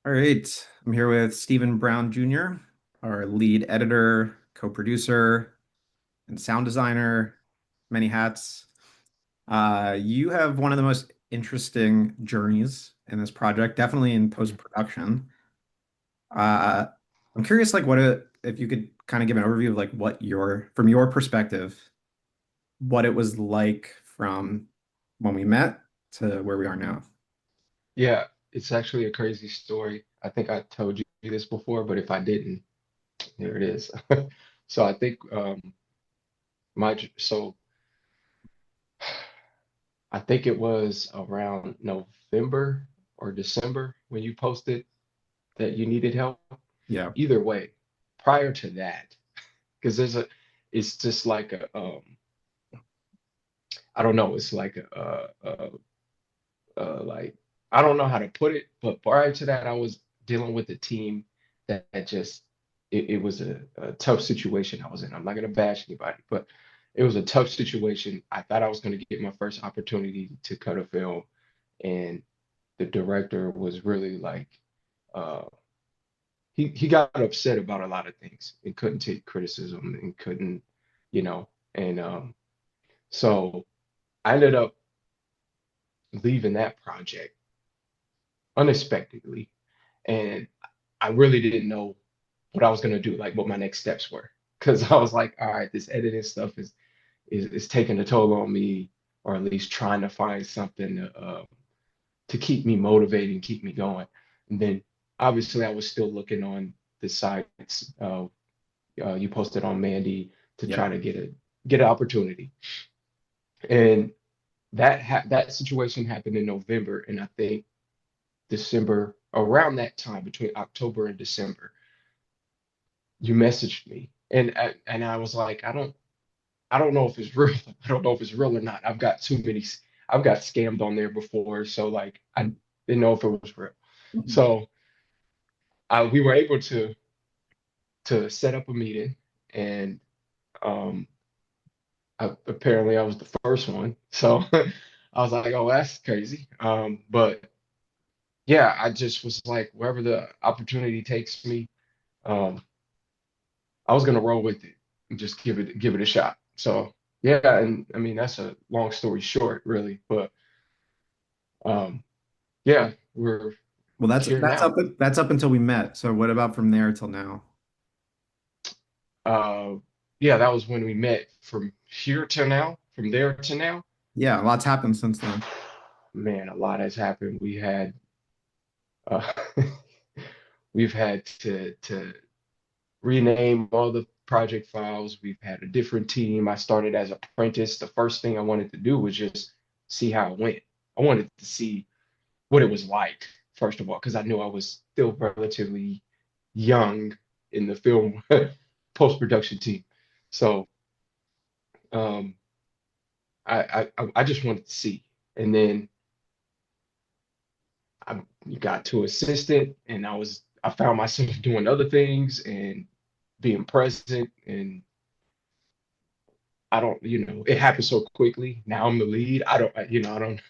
All right, I'm here with Stephen Brown Jr., our lead editor, co-producer, and sound designer, many hats. You have one of the most interesting journeys in this project, definitely in post-production. Uh, I'm curious, like, if you could kind of give an overview of like from your perspective, what it was like from when we met to where we are now. Yeah, it's actually a crazy story. I think I told you this before, but if I didn't, here it is. So I think so I think it was around November or December when you posted that you needed help. Yeah, Either way, prior to that, because it's just like I don't know, it's like like I don't know how to put it, but prior to that, I was dealing with a team that just it was a tough situation I was in. I'm not gonna bash anybody, but it was a tough situation. I thought I was gonna get my first opportunity to cut a film, and the director was really like uh he got upset about a lot of things and couldn't take criticism and couldn't, you know, and so I ended up leaving that project unexpectedly, and I really didn't know what I was gonna do, like what my next steps were, because I was like, all right, this editing stuff is taking a toll on me, or at least trying to find something to keep me motivated, keep me going. And then obviously I was still looking on the sites you posted on Mandy to yeah, try to get an opportunity, and that situation happened in November, and I think December, around that time between October and December, you messaged me, and I was like, I don't know if it's real. I don't know if it's real or not. I've got scammed on there before, so like I didn't know if it was real. So we were able to set up a meeting, and um, apparently I was the first one. So I was like, oh, that's crazy. But yeah, I just was like, wherever the opportunity takes me, um, I was gonna roll with it and just give it a shot. So yeah, and I mean that's a long story short, really, but um, yeah, we're well, here now. that's up until we met. So what about from there till now? Uh, yeah, that was when we met. From here to now, from there to now, Yeah, a lot's happened since then. man, a lot has happened. Uh, we've had to rename all the project files. We've had a different team. I started as apprentice. The first thing I wanted to do was just see how it went. I wanted to see what it was like, first of all, because I knew I was still relatively young in the film post-production team. So um, I just wanted to see. And then I got to assistant, and I found myself doing other things and being present, and it happened so quickly. Now I'm the lead. I don't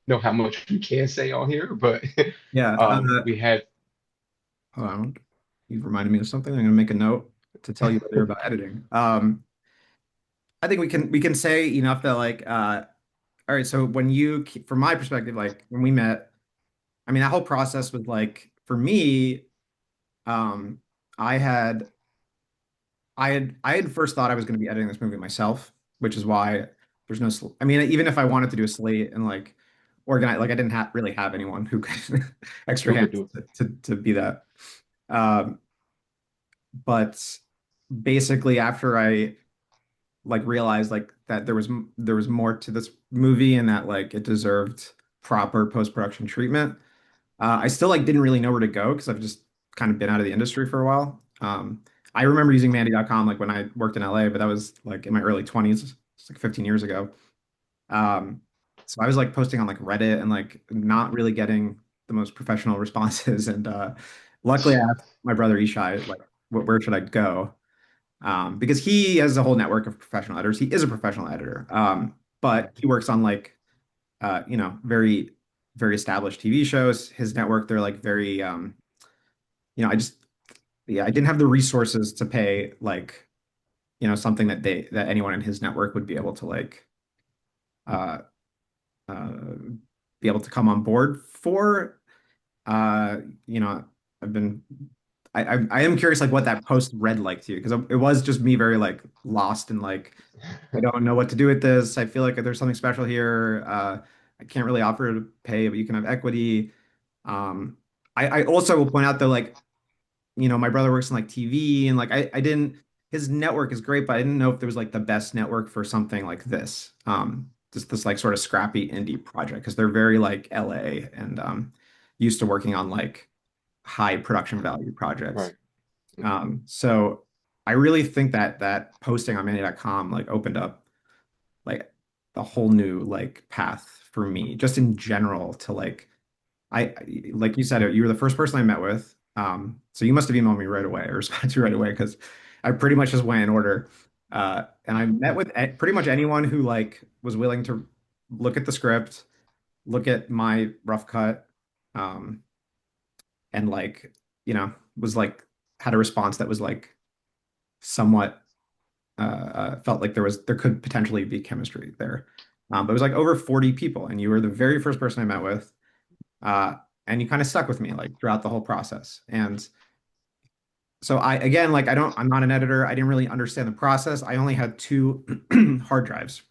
know how much we can say on here, but Yeah. we had. Hold on. You've reminded me of something. I'm gonna make a note to tell you later about editing. I think we can say enough that like all right, so from my perspective, like when we met, I mean that whole process was like for me, um, I had I had first thought I was gonna be editing this movie myself, which is why there's no I mean, even if I wanted to do a slate and like organize, like I didn't really have anyone who could extra Who could hands do it? to be that. Um, but basically after I like realized like that there was more to this movie and that like it deserved proper post-production treatment. I still like didn't really know where to go because I've just kind of been out of the industry for a while. I remember using Mandy.com like when I worked in LA, but that was like in my early 20s. It's like 15 years ago. Um, so I was like posting on like Reddit and like not really getting the most professional responses. And luckily I asked my brother Ishai like where should I go? Because he has a whole network of professional editors. He is a professional editor, but he works on like very very established TV shows. His network, they're like very I just, yeah, I didn't have the resources to pay like, something that anyone in his network would be able to like, uh, uh, be able to come on board for. Uh, you know, I've been, I am curious like what that post read like to you because it was just me very like lost and like I don't know what to do with this. I feel like there's something special here. I can't really offer to pay, but you can have equity. Um, I also will point out though, like, my brother works in like TV and like I didn't his network is great, but I didn't know if there was like the best network for something like this. Just this like sort of scrappy indie project because they're very like LA and used to working on like high production value projects. Right. Hmm. So I really think that posting on Manny.com like opened up like a whole new like path for me just in general to like like you said, you were the first person I met with. So you must have emailed me right away or responded to right away because I pretty much just went in order. And I met with pretty much anyone who like was willing to look at the script, look at my rough cut, um, and like, was like had a response that was like somewhat felt like there could potentially be chemistry there. But it was like over 40 people, and you were the very first person I met with. Uh, and you kind of stuck with me like throughout the whole process. And so again, like I'm not an editor. I didn't really understand the process. I only had two hard drives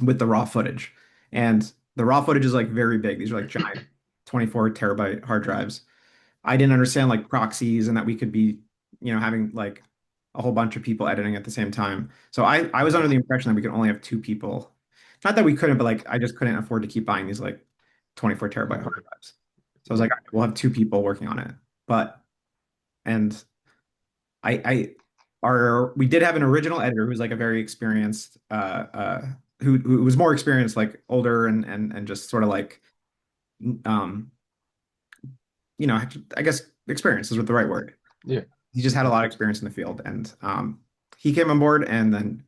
with the raw footage. And the raw footage is like very big. These are like giant 24 terabyte hard drives. I didn't understand like proxies and that we could be, having like a whole bunch of people editing at the same time. So I was under the impression that we could only have two people. Not that we couldn't, but like I just couldn't afford to keep buying these like 24 terabyte hard drives. So I was like, Right. all right, we'll have two people working on it. But and I we did have an original editor who's like a very experienced who was more experienced, like older and just sort of like um I guess experience is what the right word. Yeah. He just had a lot of experience in the field, and he came on board, and then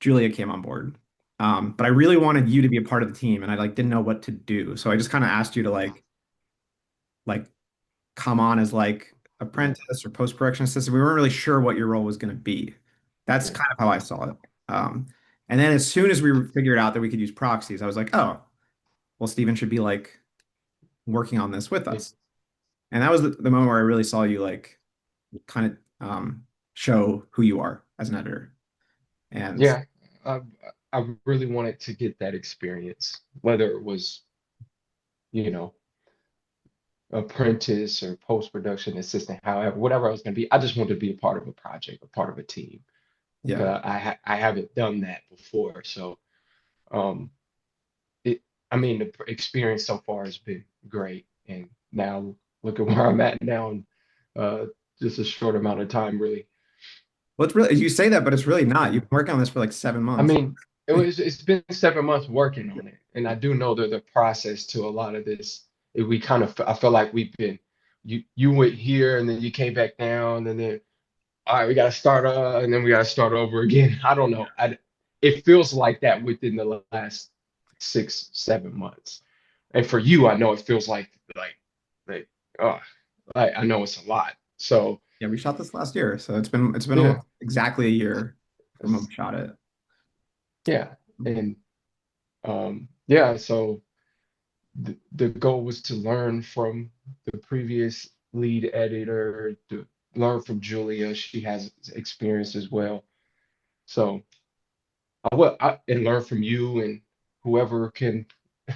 Julia came on board. But I really wanted you to be a part of the team, and I like didn't know what to do, so I just kind of asked you to like come on as like Yeah. apprentice or post production assistant. We weren't really sure what your role was going to be. That's Yeah. kind of how I saw it. And then as soon as we figured out that we could use proxies, I was like, oh, well, Steven should be like working on this with Yeah. us. And that was the moment where I really saw you like kind of show who you are as an editor. And Yeah. I I really wanted to get that experience, whether it was, you know, apprentice or post-production assistant, however, whatever I was going to be. I just wanted to be a part of a project, a part of a team. yeah, I haven't done that before, so um, it. I mean, the experience so far has been great, and now look at where I'm at now, and uh, just a short amount of time, really. well, it's really you say that, but it's really not. You've been working on this for like seven I months. mean, it's been 7 months working on it, and I do know that the process to a lot of this, we kind of I feel like we've been you went here and then you came back down and then all right, we got to start and then we got to start over again. I don't know. It feels like that within the last 6 7 months, and for you, I know it feels like oh, I know it's a lot. So Yeah, we shot this last year, so it's been yeah, almost exactly a year from when it's, we shot it. yeah, and yeah, so. The goal was to learn from the previous lead editor, to learn from Julia. She has experience as well. So and learn from you and whoever can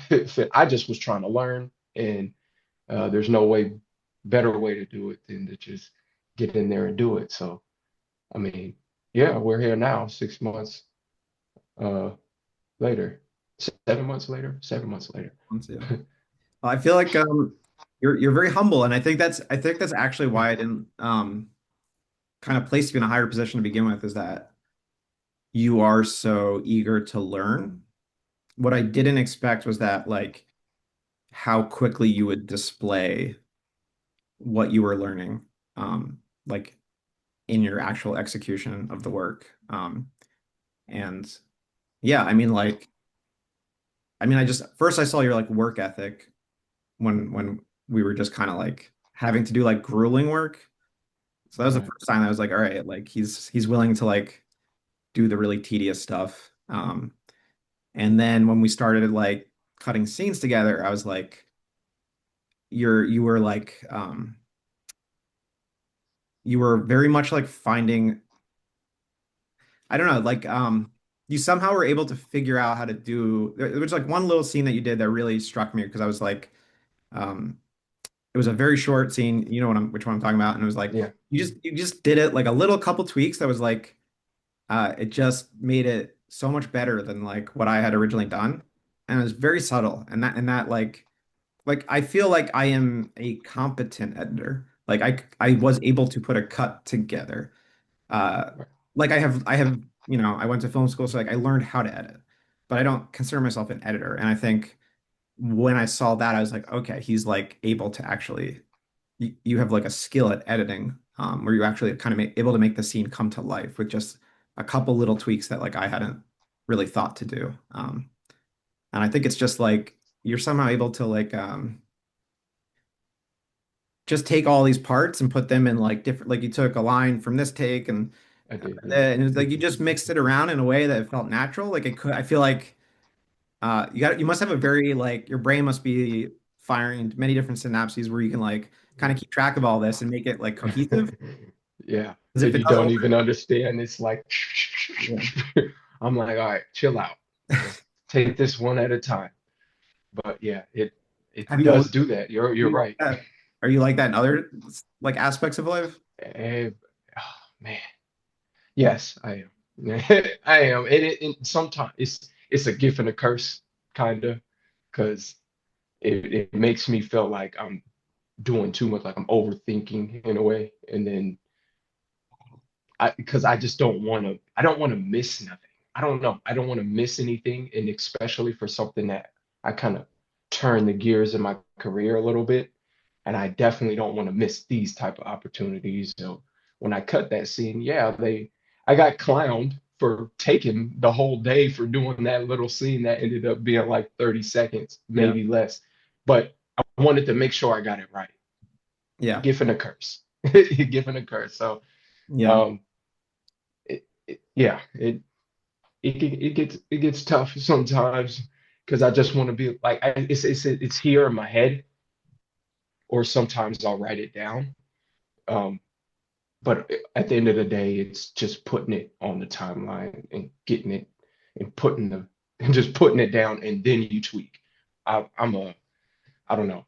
fit. I just was trying to learn, and there's no better way to do it than to just get in there and do it. So, I mean, yeah, we're here now, 6 months uh, later, 7 months later, 7 months later. Yeah. Well, I feel like you're very humble, and I think that's actually why I didn't kind of place you in a higher position to begin with, is that you are so eager to learn. What I didn't expect was that like how quickly you would display what you were learning, like in your actual execution of the work. And yeah, I mean, I just first I saw your like work ethic when we were just kind of like having to do like grueling work. So that was the Right. first time I was like, all right, like he's willing to like do the really tedious stuff. And then when we started like cutting scenes together, I was like, you were like you were very much like finding, I don't know, like you somehow were able to figure out how to do there was like one little scene that you did that really struck me because I was like um it was a very short scene, you know which one I'm talking about, and it was like Yeah. you just did it like a little couple tweaks that was like it just made it so much better than like what I had originally done. And it was very subtle. And that like I feel like I am a competent editor. Like I was able to put a cut together. Uh Right. like I have, I went to film school, so like I learned how to edit, but I don't consider myself an editor. And I think when I saw that, I was like, okay, he's like able to actually you have like a skill at editing, where you actually kind of able to make the scene come to life with just a couple little tweaks that like I hadn't really thought to do. And I think it's just like you're somehow able to like just take all these parts and put them in like different, like you took a line from this take I did. Yeah. and it's like you just mixed it around in a way that it felt natural. Like it could, I feel like you must have a very like your brain must be firing many different synapses where you can like kind of keep track of all this and make it like cohesive. Yeah. Because if And it you doesn't don't work, even understand. It's like, yeah. I'm like, all right, chill out. Let's take this one at a time. But yeah, it Have you always does do that. You're been like right. that? Are you like that in other like aspects of life? Eh, oh, man. Yes, I am. I am. And sometimes it's a gift and a curse, kind of, because it makes me feel like I'm doing too much, like I'm overthinking in a way. And then because I just I don't want to miss nothing. I don't know. I don't want to miss anything. And especially for something that I kind of turn the gears in my career a little bit. And I definitely don't want to miss these type of opportunities. So when I cut that scene, yeah, I got clowned for taking the whole day for doing that little scene that ended up being like 30 seconds, Yeah. maybe less. But I wanted to make sure I got it right. Yeah. Gift and a curse. Gift and a curse. So Yeah. um yeah, it gets tough sometimes because I just want to be like it's here in my head, or sometimes I'll write it down. Um, but at the end of the day, it's just putting it on the timeline and getting it and putting the and just putting it down, and then you tweak. I'm a I don't know.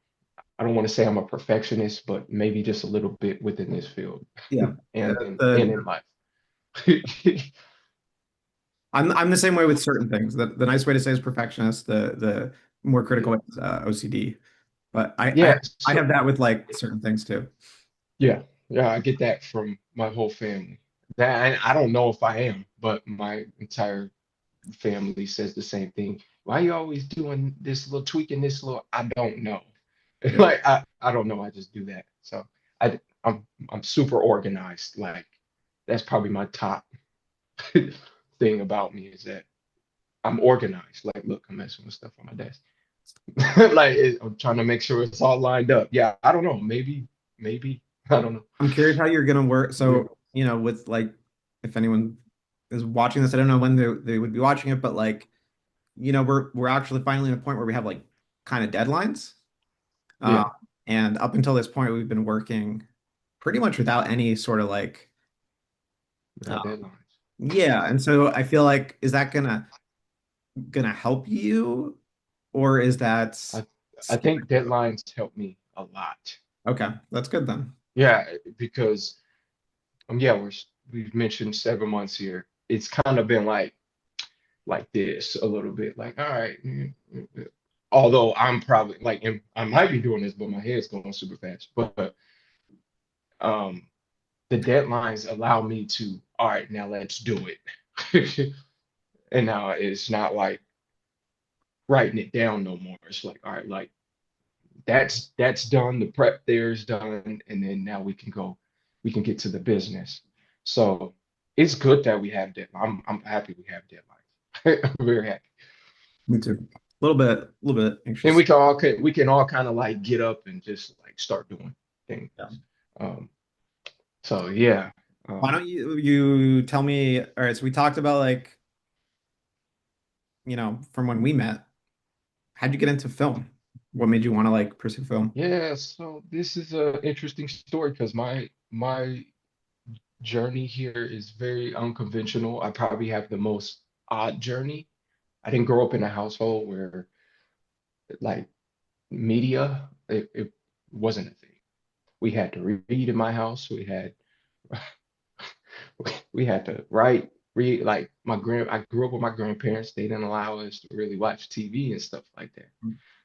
I don't want to say I'm a perfectionist, but maybe just a little bit within this field Yeah. and in The life. I'm the same way with certain things. The nice way to say is perfectionist. The more critical Yeah. way is OCD. But Yeah. I So have that with like certain things too. yeah, yeah, I get that from my whole family. That I don't know if I am, but my entire family says the same thing. Why are you always doing this little tweaking, this little? I don't know. Yeah. Like I don't know. I just do that. So I'm super organized. Like that's probably my top thing about me is that I'm organized. Like look, I'm messing with stuff on my desk. Like I'm trying to make sure it's all lined up. Yeah, I don't know. Maybe I don't know. I'm curious how you're gonna work. Weird. So, with like if anyone is watching this, I don't know when they would be watching it, but like, we're actually finally at a point where we have like kind of deadlines. Uh, Yeah, and up until this point, we've been working pretty much without any sort of like, uh, without deadlines. yeah. And so I feel like, is that gonna help you, or is that I I scary? think deadlines help me a lot. Okay, that's good then. Yeah, because yeah, we've mentioned 7 months here. It's kind of been like this a little bit. Like, all right. Although I'm probably like I might be doing this, but my head's going super fast. But um the deadlines allow me to, all right, now let's do it. And now it's not like writing it down no more. It's like, all right, like that's done, the prep there is done, and then now we can get to the business. So it's good that we have deadlines. I'm happy we have deadlines. I'm very happy. Me too. A little bit And anxious. we can all kind of like get up and just like start doing. things. Yeah. Um, so yeah, Why um, don't you tell me? All right, so we talked about like, from when we met. How'd you get into film? What made you want to like pursue film? yeah. So this is a interesting story because my journey here is very unconventional. I probably have the most odd journey. I didn't grow up in a household where like media, it wasn't a thing. We had to read in my house. We had we had to write, read. Like I grew up with my grandparents. They didn't allow us to really watch TV and stuff like that.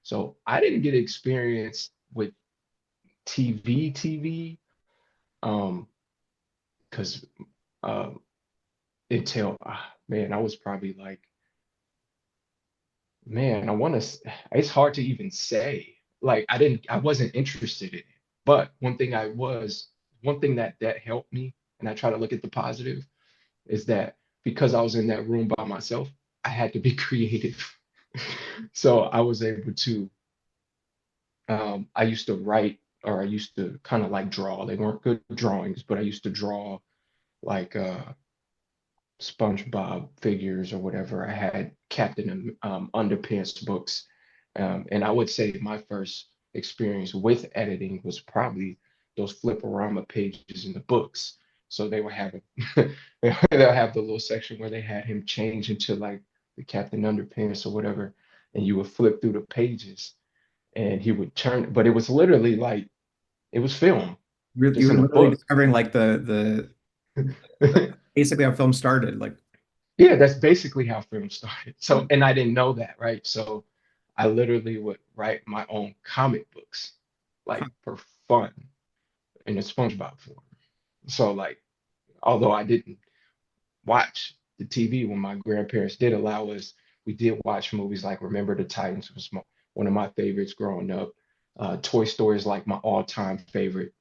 So I didn't get experience with TV, um, because um until man, I was probably like, man, it's hard to even say. Like I wasn't interested in it. But one thing that helped me, and I try to look at the positive, is that because I was in that room by myself, I had to be creative. So I was able to, I used to write or I used to kind of like draw. They weren't good drawings, but I used to draw like SpongeBob figures or whatever. I had Captain Underpants books. And I would say my first experience with editing was probably those flip-orama pages in the books. So they would have they'll have the little section where they had him change into like the Captain Underpants or whatever, and you would flip through the pages and he would turn, but it was literally like it was film, You just were in a literally book. discovering like basically how film started. Like, Yeah, that's basically how film started. So, and I didn't know that, right? So I literally would write my own comic books, like huh, for fun in a SpongeBob form. So, like, although I didn't watch the TV when my grandparents did allow us, we did watch movies like Remember the Titans was one of my favorites growing up. Toy Story is like my all-time favorite,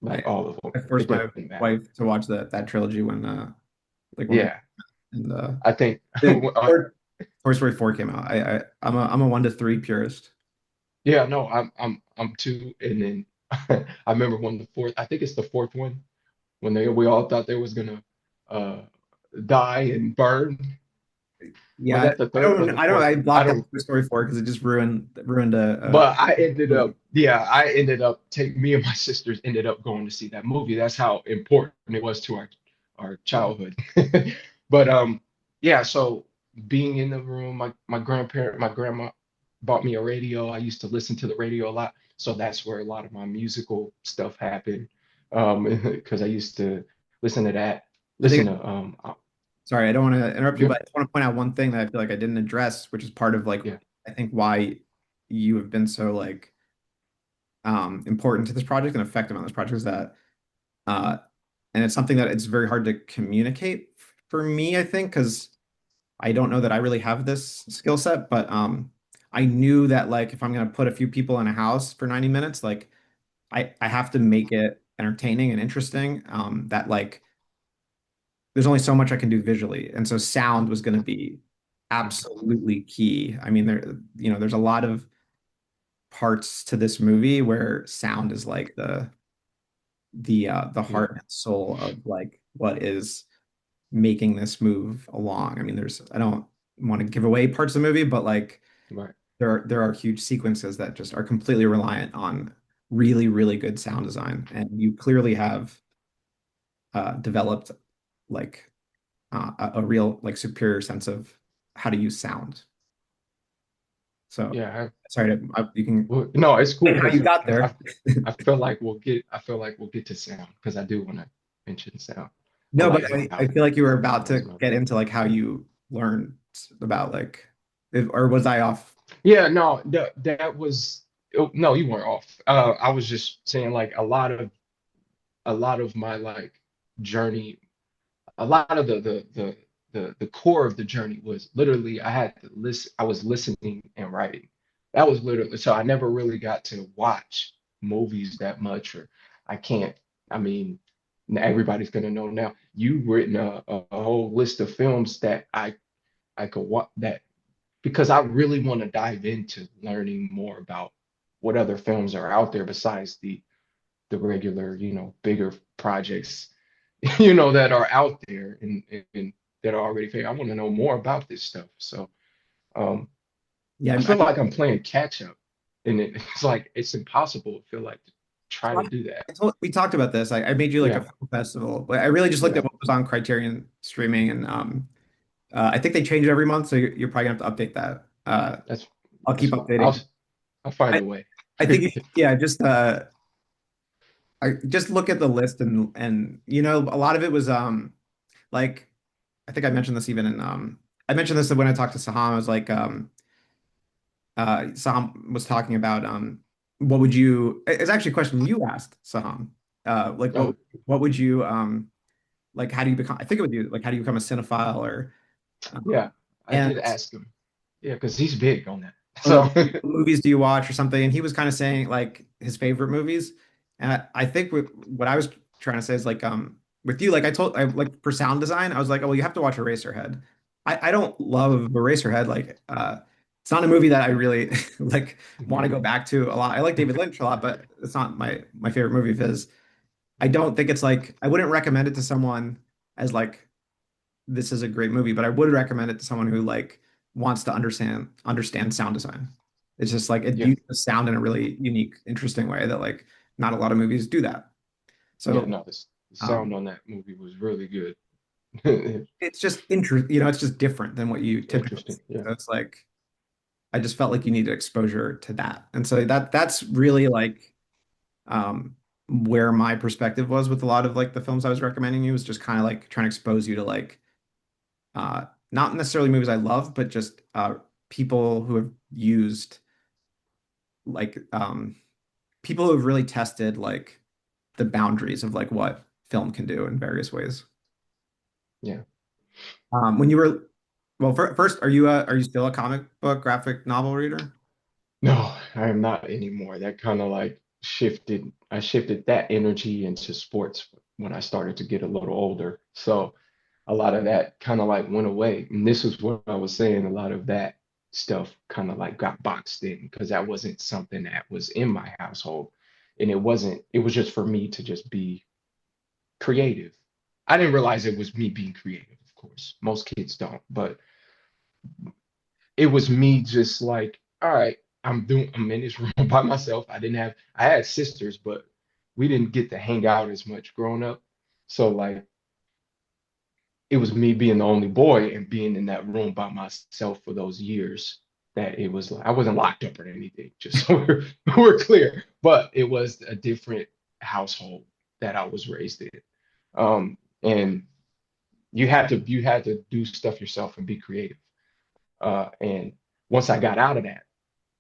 I like all of them. I It forced my doesn't matter. wife to watch that trilogy when when we Yeah, and I think before Toy Story 4 came out. I'm a 1 to 3 purist. Yeah, no, I'm two, and then I remember when the fourth, I think it's the fourth one, when they we all thought they was gonna uh die and burn. Was Yeah, that the third or the I fourth? I blocked out don't, Toy Story 4 because it just ruined a but I ended trilogy. up, yeah, I ended up take me and my sisters ended up going to see that movie. That's how important it was to our childhood. But yeah, so being in the room, my grandma bought me a radio. I used to listen to the radio a lot. So that's where a lot of my musical stuff happened. Because I used to listen to that, I think listen to Sorry, I don't want to interrupt you, yeah, but I just want to point out one thing that I feel like I didn't address, which is part of like yeah, I think why you have been so like important to this project and effective on this project is that uh and it's something that it's very hard to communicate for me, I think, because I don't know that I really have this skill set, but I knew that like if I'm gonna put a few people in a house for 90 minutes, like I have to make it entertaining and interesting. That like there's only so much I can do visually. And so sound was going to be mhm, absolutely key. I mean, there's a lot of parts to this movie where sound is like the yeah, heart and soul of like what is making this move along. I mean, I don't want to give away parts of the movie, but like right, there are huge sequences that just are completely reliant on really, really good sound design. And you clearly have developed like a real like superior sense of how to use sound. So yeah. sorry you can Well, no, it's cool explain how you because got there. I feel like we'll get to sound because I do want to mention sound or No, but like I feel like you were how about that was to my get into like how you learned about like or was I off? yeah, no, that was oh, no, you weren't off. I was just saying like a lot of my like journey, a lot of the core of the journey was literally I had to listen, I was listening and writing. That was literally so I never really got to watch movies that much, or I can't, I mean, everybody's gonna know now. You've written a whole list of films that I could watch that because I really want to dive into learning more about what other films are out there besides the the regular, bigger projects, that are out there and that are already famous. I want to know more about this stuff. So um, Yeah, I feel like I'm playing catch up, and it's like it's impossible. I feel like to try to do that. we talked about this. I made you like a Yeah, film festival, but I really just looked yeah, at what was on Criterion streaming, and I think they change it every month, so you're probably gonna have to update that. that's I'll that's keep fine. I'll updating. I'll find I a way. I think yeah, just I just look at the list, and a lot of it was like I think I mentioned this even in I mentioned this when I talked to Saham. I was like Saham was talking about what would you it's actually a question you asked Saham. Like Oh, what would you like how do you become I think it would you like how do you become a cinephile or yeah, I and did ask him. Yeah, because he's big on that. or So what movies do you watch or something? And he was kind of saying like his favorite movies. And I think what I was trying to say is like with you, like I like for sound design, I was like, oh well, you have to watch Eraserhead. I don't love Eraserhead. Like it's not a movie that I really like want to go back to a lot. I like David Lynch a lot, but it's not my favorite movie of his. I don't think it's like I wouldn't recommend it to someone as like this is a great movie, but I would recommend it to someone who like wants to understand sound design. It's just like it yeah, uses sound in a really unique, interesting way that like not a lot of movies do that. yeah, So no, the um, sound on that movie was really good. it's just it's just different than what you typically Interesting. see. Yeah, So it's like I just felt like you needed exposure to that, and so that's really like um, where my perspective was with a lot of like the films I was recommending you was just kind of like trying to expose you to like uh, not necessarily movies I love, but just people who have used like people who have really tested like the boundaries of like what film can do in various ways. yeah. When you were well, first, are you still a comic book graphic novel reader? No, I am not anymore. That kind of like shifted. I shifted that energy into sports when I started to get a little older. So a lot of that kind of like went away. And this is what I was saying. A lot of that stuff kind of like got boxed in because that wasn't something that was in my household. And it was just for me to just be creative. I didn't realize it was me being creative, of course. Most kids don't, but it was me just like, all right, I'm in this room by myself. I had sisters, but we didn't get to hang out as much growing up. So like it was me being the only boy and being in that room by myself for those years that it was like I wasn't locked up or anything, just so we're clear. But it was a different household that I was raised in. And you had to do stuff yourself and be creative. And once I got out of that,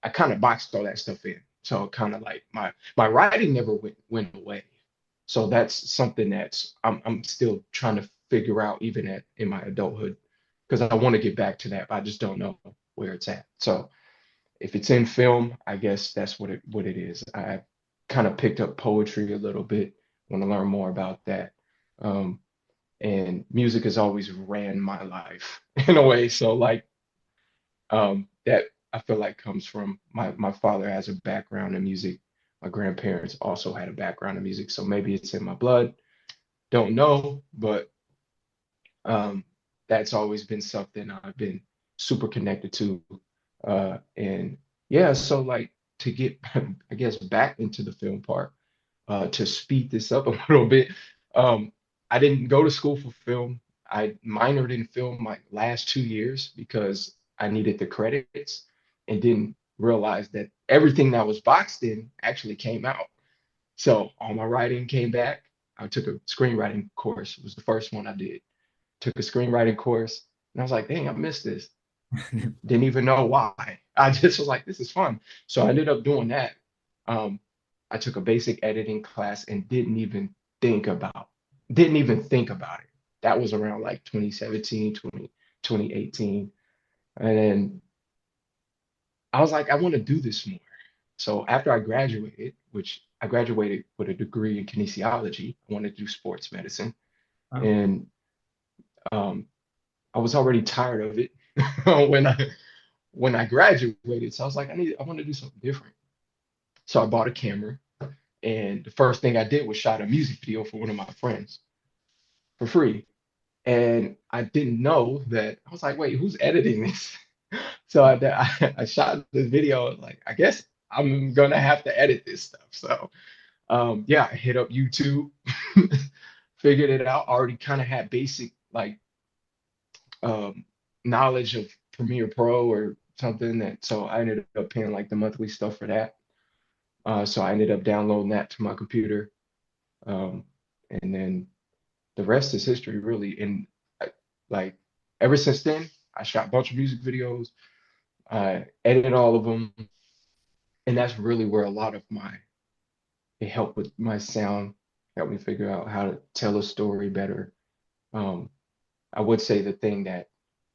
I kind of boxed all that stuff in. So kind of like my writing never went away. So that's something I'm still trying to figure out even in my adulthood because I want to get back to that, but I just don't know where it's at. So if it's in film, I guess that's what it is. I kind of picked up poetry a little bit, want to learn more about that. Um, and music has always ran my life in a way. So like that I feel like comes from my father has a background in music. My grandparents also had a background in music, so maybe it's in my blood. Don't know, but um, that's always been something I've been super connected to. And yeah, so like to get, I guess, back into the film part, to speed this up a little bit, um, I didn't go to school for film. I minored in film my last 2 years because I needed the credits and didn't realize that everything that was boxed in actually came out. So all my writing came back. I took a screenwriting course. It was the first one I did. Took a screenwriting course, and I was like, dang, I missed this. Didn't even know why. I just was like, this is fun. So I ended up doing that. Um, I took a basic editing class and didn't even think about it. That was around like 2017, 2018. And then I was like, I want to do this more. So after I graduated, which I graduated with a degree in kinesiology, I wanted to do sports medicine. Oh. And um, I was already tired of it when I graduated. So I was like, I want to do something different. So I bought a camera And the first thing I did was shot a music video for one of my friends for free. And I didn't know that. I was like, wait, who's editing this? So I shot the video. Like, I guess I'm gonna have to edit this stuff. So yeah, I hit up YouTube, figured it out. Already kind of had basic like um, knowledge of Premiere Pro or something. That so I ended up paying like the monthly stuff for that. So I ended up downloading that to my computer, um, and then the rest is history, really. And like ever since then, I shot a bunch of music videos. I edited all of them, and that's really where a lot of my it helped with my sound, helped me figure out how to tell a story better. Um, I would say the thing that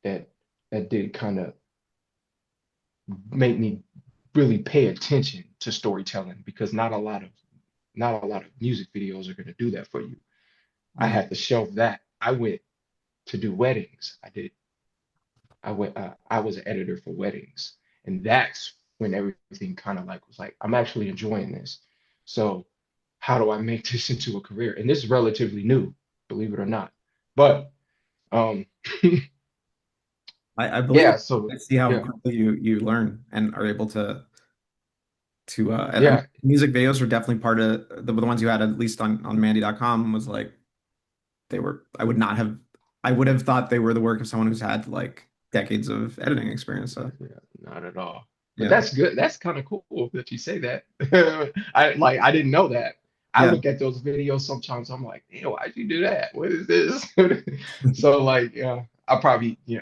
that did kind of make me really pay attention to storytelling because not a lot of music videos are going to do that for you. I Yeah. had to shelve that. I went to do weddings. I was an editor for weddings, and that's when everything kind of like was like, I'm actually enjoying this. So how do I make this into a career? And this is relatively new, believe it or not. But um, I believe it. yeah, so I see how yeah, quickly you learn and are able to I mean yeah, music videos were definitely part of the ones you had at least on Mandy.com was like they were I would not have I would have thought they were the work of someone who's had like decades of editing experience. So yeah, not at all. But yeah. that's good. That's kind of cool that you say that. I didn't know that. I Yeah. look at those videos sometimes. I'm like, damn, why'd you do that? What is this? So like, yeah, I probably yeah,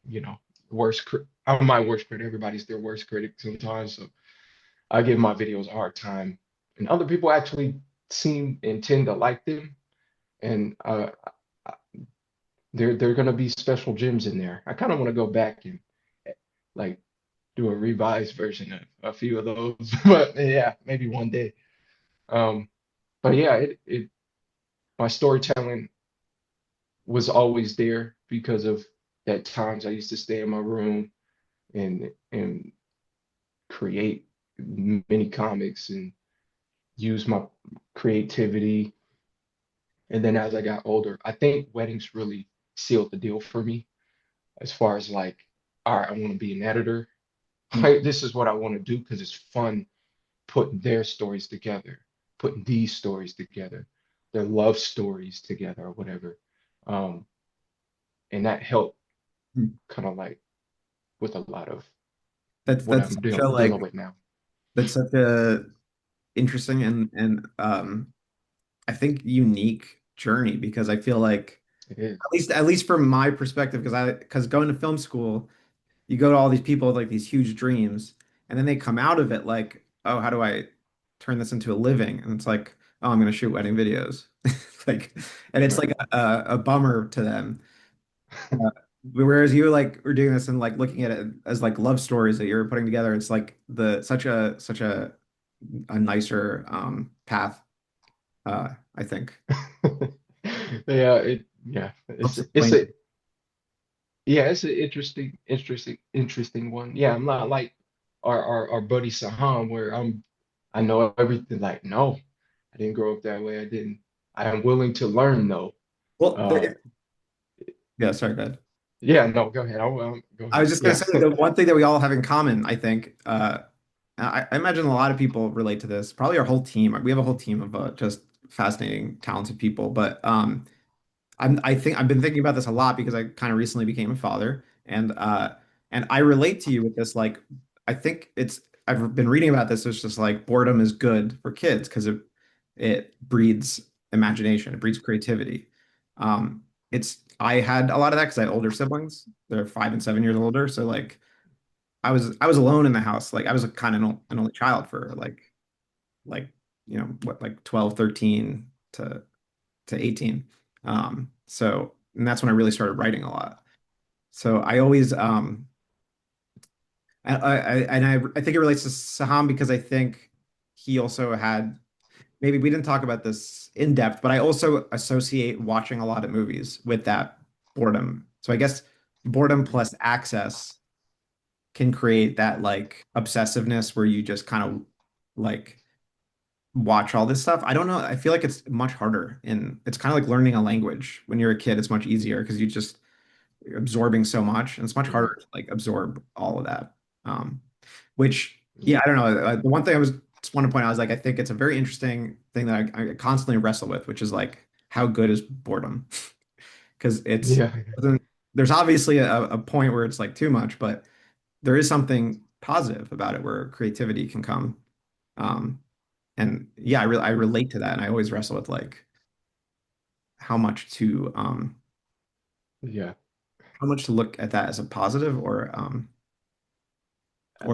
you know, I'm my worst critic. Everybody's their worst critic sometimes. So I give my videos a hard time, and other people actually seem and tend to like them. And they're gonna be special gems in there. I kind of want to go back and like do a revised version of a few of those, but yeah, maybe one day. Um, but yeah, it my storytelling was always there because of that times I used to stay in my room and create mini comics and use my creativity. And then as I got older, I think weddings really sealed the deal for me as far as like, all right, I want to be an editor. This is what I want to do because it's fun putting their stories together, putting these stories together, their love stories together or whatever. Um, and that helped kind of like with a lot of what That's I'm such a dealing like with now. that's such a interesting and I think unique journey because I feel like It is. at least from my perspective because going to film school you go to all these people with like these huge dreams and then they come out of it like oh how do I turn this into a living and it's like oh I'm gonna shoot wedding videos like and it's like Right. a bummer to them whereas you like were doing this and like looking at it as like love stories that you're putting together it's like the such a nicer path I think Yeah, helps it's explain a yeah, it's an interesting one. Yeah, I'm not like our buddy Saham where I know everything. Like, no, I didn't grow up that way. I didn't. I am willing to learn though. well Uh, yeah sorry go ahead. yeah, no, go ahead. Go I was ahead. just gonna Yeah. say the one thing that we all have in common, I think, I imagine a lot of people relate to this. Probably our whole team. We have a whole team of just fascinating, talented people. But I think I've been thinking about this a lot because I kind of recently became a father, and I relate to you with this. Like, I think it's I've been reading about this. It's just like boredom is good for kids because it breeds imagination, it breeds creativity. It's I had a lot of that because I had older siblings. They're 5 and 7 years older, so like I was alone in the house. Like I was a kind of an only child for like you know what like 12, 13 to 18. So and that's when I really started writing a lot. So I always I think it relates to Saham because I think he also had maybe we didn't talk about this in depth, but I also associate watching a lot of movies with that boredom. So I guess boredom plus access can create that like obsessiveness where you just kind of like watch all this stuff. I don't know. I feel like it's much harder, and it's kind of like learning a language. When you're a kid, it's much easier because you're absorbing so much, and it's much Yeah, harder to like absorb all of that. Which, yeah, yeah, I don't know. The one thing I was just want to point out is like I think it's a very interesting thing that I constantly wrestle with, which is like how good is boredom? Because yeah, there's obviously a point where it's like too much, but there is something positive about it where creativity can come. Um, and yeah, I relate to that, and I always wrestle with like how much to yeah. how much to look at that as a positive or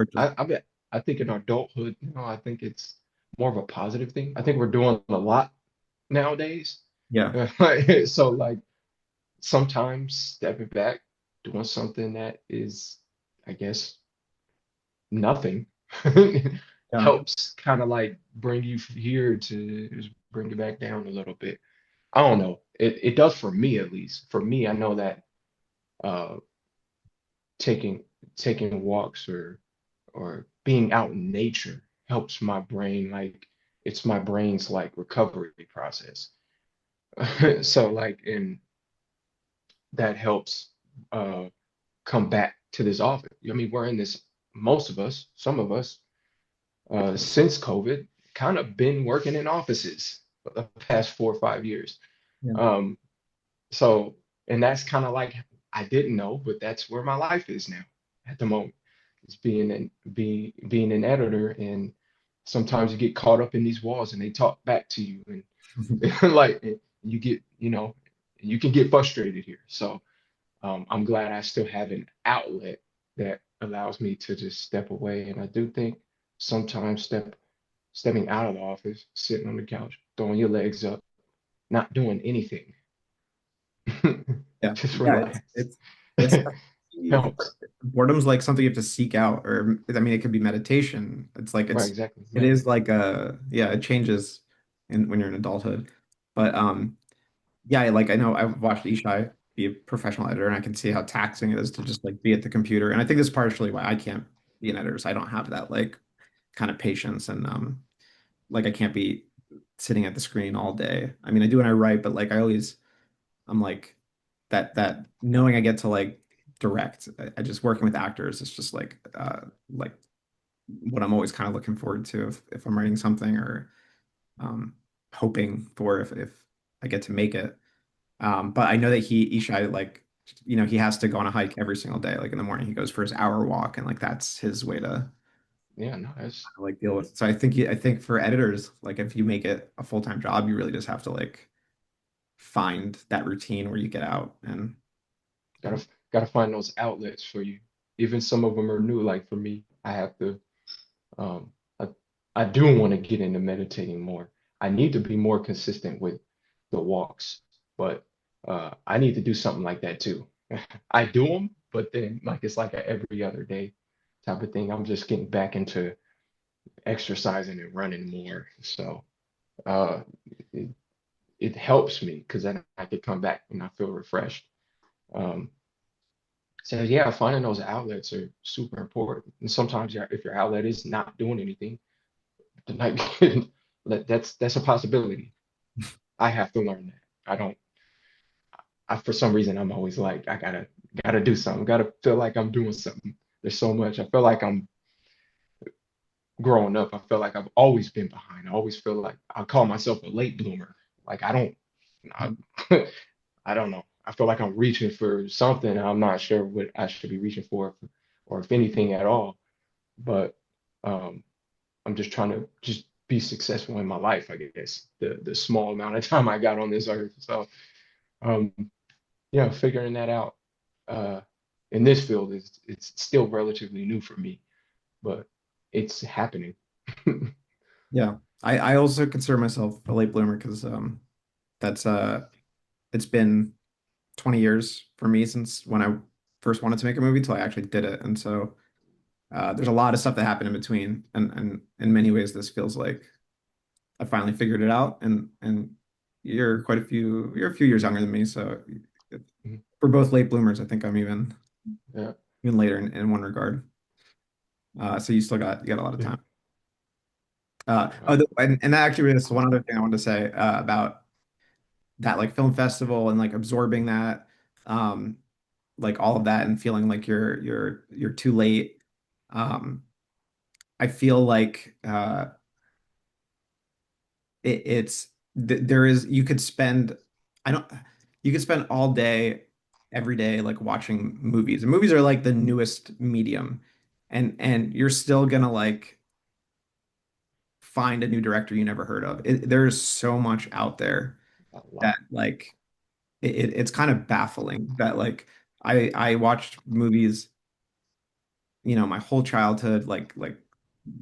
just I mean, I think in adulthood, I think it's more of a positive thing. I think we're doing a lot nowadays. yeah, So like sometimes stepping back, doing something that is, I guess, nothing yeah, helps kind of like bring you here to just bring you back down a little bit. I don't know. It does for me at least. For me, I know that uh taking taking walks or being out in nature helps my brain like it's my brain's like recovery process. So like and that helps come back to this office. I mean, we're in this most of us, some of us since COVID kind of been working in offices for the past 4 or 5 years. yeah. Um, so, and that's kind of like I didn't know, but that's where my life is now at the moment. It's being an editor, and sometimes you get caught up in these walls, and they talk back to you, and like you get, you can get frustrated here. So, I'm glad I still have an outlet that allows me to just step away. And I do think sometimes stepping out of the office, sitting on the couch, throwing your legs up, not doing anything, Yeah. just Yeah, relax. it's Helps. boredom's like something you have to seek out, or I mean, it could be meditation. It's like Right, exactly. it Yeah. is like a yeah, it changes when you're in adulthood. But yeah, like I know I've watched Ishai be a professional editor, and I can see how taxing it is to just like be at the computer. And I think that's partially why I can't be an editor. So I don't have that like kind of patience, and like I can't be sitting at the screen all day. I mean, I do when I write, but like I'm like that knowing I get to like direct. I just working with actors. It's just like what I'm always kind of looking forward to if I'm writing something or um, hoping for if I get to make it. But I know that Ishai like he has to go on a hike every single day. Like in the morning, he goes for his hour walk, and like that's his way to Yeah, no, that's like deal with. So I think for editors, like if you make it a full-time job, you really just have to like find that routine where you get out and gotta find those outlets for you. Even some of them are new. Like for me, I have to um I, I do want to get into meditating more. I need to be more consistent with the walks, but I need to do something like that too. I do them, but then like it's like a every other day type of thing. I'm just getting back into exercising and running more. So uh it, it helps me because then I could come back and I feel refreshed. Um, so yeah, finding those outlets are super important. And sometimes if your outlet is not doing anything, the night that's a possibility. I have to learn that. I don't. For some reason I'm always like I gotta do something. Gotta feel like I'm doing something. There's so much. I feel like I'm growing up. I feel like I've always been behind. I always feel like I call myself a late bloomer. Like I, I don't know. I feel like I'm reaching for something. I'm not sure what I should be reaching for, or if anything at all. But um, I'm just trying to just be successful in my life, I guess. The small amount of time I got on this earth. So um, yeah, figuring that out uh, in this field is it's still relatively new for me, but it's happening. yeah. I also consider myself a late bloomer because that's it's been 20 years for me since when I first wanted to make a movie till I actually did it. And so there's a lot of stuff that happened in between. And in many ways, this feels like I finally figured it out. And you're a few years younger than me. So we're both late bloomers. I think I'm Yeah. even later in one regard. So you got a lot of Yeah. time. Oh, Wow. and that actually is one other thing I wanted to say about that like film festival and like absorbing that, um, like all of that and feeling like you're too late. Um, I feel like there is you could spend I don't you could spend all day every day like watching movies. And movies are like the newest medium, and you're still gonna like find a new director you never heard of. There's so much out there A that lot. like it's kind of baffling that like I watched movies, my whole childhood, like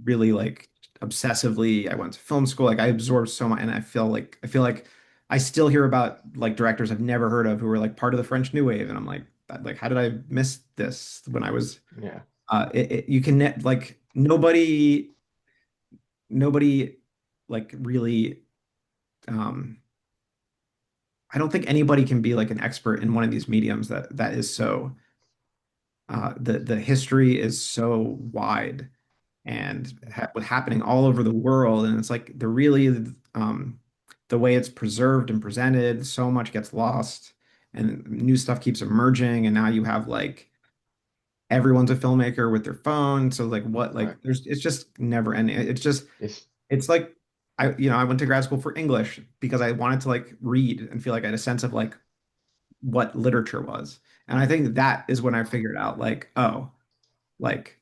really like obsessively. I went to film school, like I absorbed so much, and I feel like I still hear about like directors I've never heard of who were like part of the French New Wave, and I'm like, how did I miss this when I was Yeah. you can like nobody like really um I don't think anybody can be like an expert in one of these mediums that is so the history is so wide and happening all over the world. And it's like um, the way it's preserved and presented, so much gets lost, and new stuff keeps emerging. And now you have like everyone's a filmmaker with their phone. So like what Right. like there's it's just never ending. It's It's like I went to grad school for English because I wanted to like read and feel like I had a sense of like what literature was. And I think that is when I figured out like, oh, like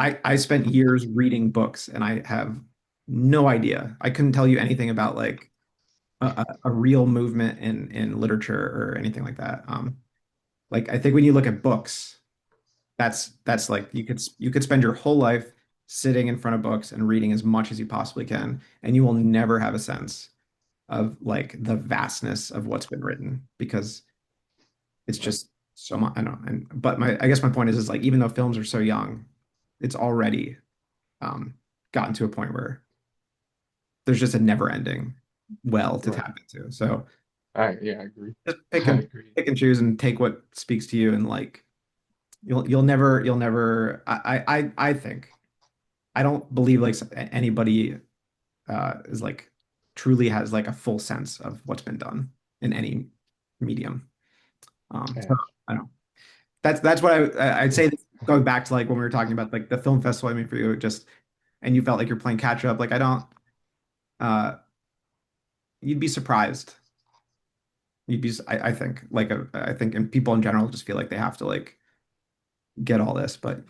I spent years reading books and I have no idea. I couldn't tell you anything about like a real movement in literature or anything like that. Like I think when you look at books, that's like you could spend your whole life sitting in front of books and reading as much as you possibly can, and you will never have a sense of like the vastness of what's been written because it's right. just so much. I don't know. But I guess my point is like even though films are so young, it's already um, gotten to a point where there's just a never ending well to Right. tap into. So Yeah, I agree. just I agree. pick and choose and take what speaks to you, and like you'll never I think I don't believe like anybody is like truly has like a full sense of what's been done in any medium. So Yeah. I don't know. That's what I'd say, going back to like when we were talking about like the film festival. I mean, for you, just and you felt like you're playing catch up. Like I don't. Uh, you'd be surprised. I think like I think, and people in general just feel like they have to like get all this, but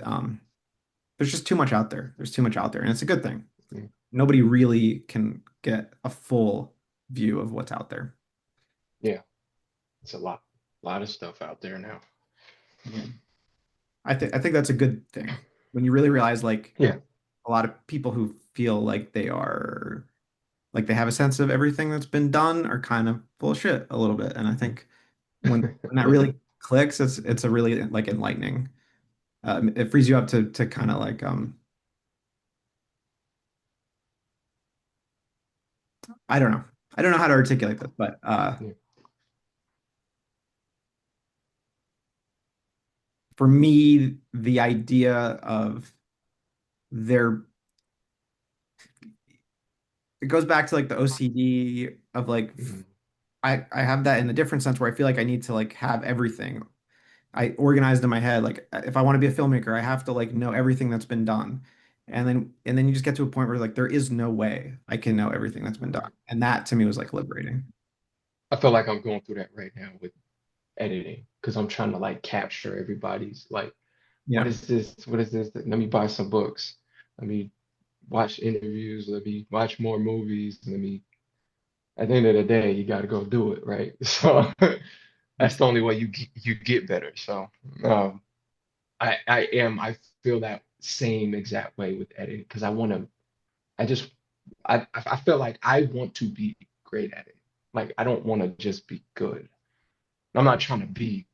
there's just too much out there. There's too much out there, and it's a good thing. Mm. Nobody really can get a full view of what's out there. Yeah. It's a lot of stuff out there now. Yeah. I think that's a good thing when you really realize like Yeah. a lot of people who feel like they are like they have a sense of everything that's been done are kind of full of shit a little bit. And I think when that Yeah. really clicks, it's a really like enlightening. It frees you up to kind of like I don't know. I don't know how to articulate this, but Yeah. for me, the idea of there it goes back to like the OCD of like Mhm. I have that in a different sense where I feel like I need to like have everything I organized in my head. Like if I want to be a filmmaker, I have to like know everything that's been done. And then you just get to a point where like there is no way I can know everything that's been done. Right. And that to me was like liberating. I feel like I'm going through that right now with editing because I'm trying to like capture everybody's like, what Yeah. is this? What is this? Let me buy some books. Let me watch interviews. Let me watch more movies. Let me, at the end of the day, you got to go do it, right? So that's It's the only way you get better. So um, I feel that same exact way with editing because I want to, I just, I feel like I want to be great at it. Like I don't want to just be good. I'm not trying to be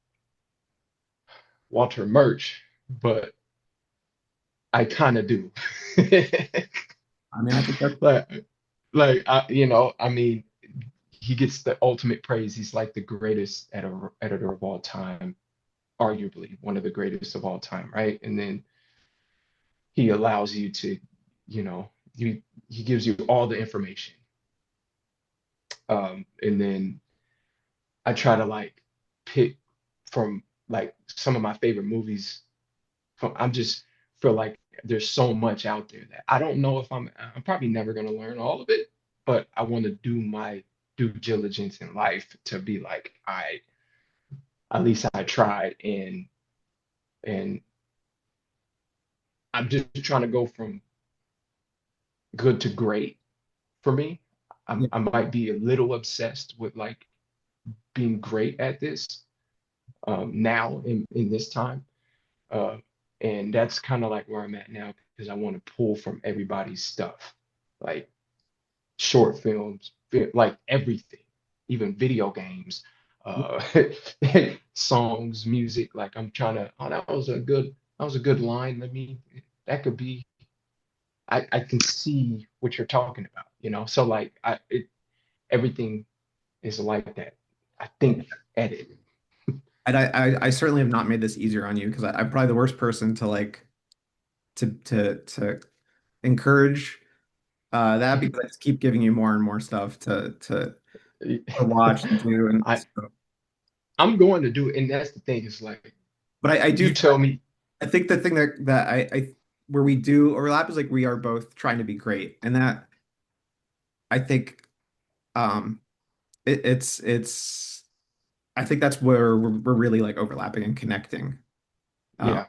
Walter Murch, but I kind of do. I mean, I think that's Like, I mean, he gets the ultimate praise. He's like the greatest editor of all time, arguably one of the greatest of all time, right? And then he allows you to, you know, you he gives you all the information. And then I try to like pick from like some of my favorite movies. I'm just feel like there's so much out there that I don't know if I'm probably never gonna learn all of it, but I want to do my due diligence in life to be like, I at least I tried, and I'm just trying to go from good to great for me. Yeah. I might be a little obsessed with like being great at this now in this time. Uh, and that's kind of like where I'm at now because I want to pull from everybody's stuff, like short films, like everything, even video games, uh, songs, music. Like I'm trying to. Oh, that was a good line. Let me. That could be. I can see what you're talking about. So like everything is like that. I think edit. And I certainly have not made this easier on you because I'm probably the worst person to like to encourage that because I just keep giving you more and more stuff to watch and do and I so. I'm going to do it, and that's the thing. Is like But I do you tell me, I think the thing that I where we do overlap is like we are both trying to be great, and that I think um it's I think that's where we're really like overlapping and connecting. Um, yeah,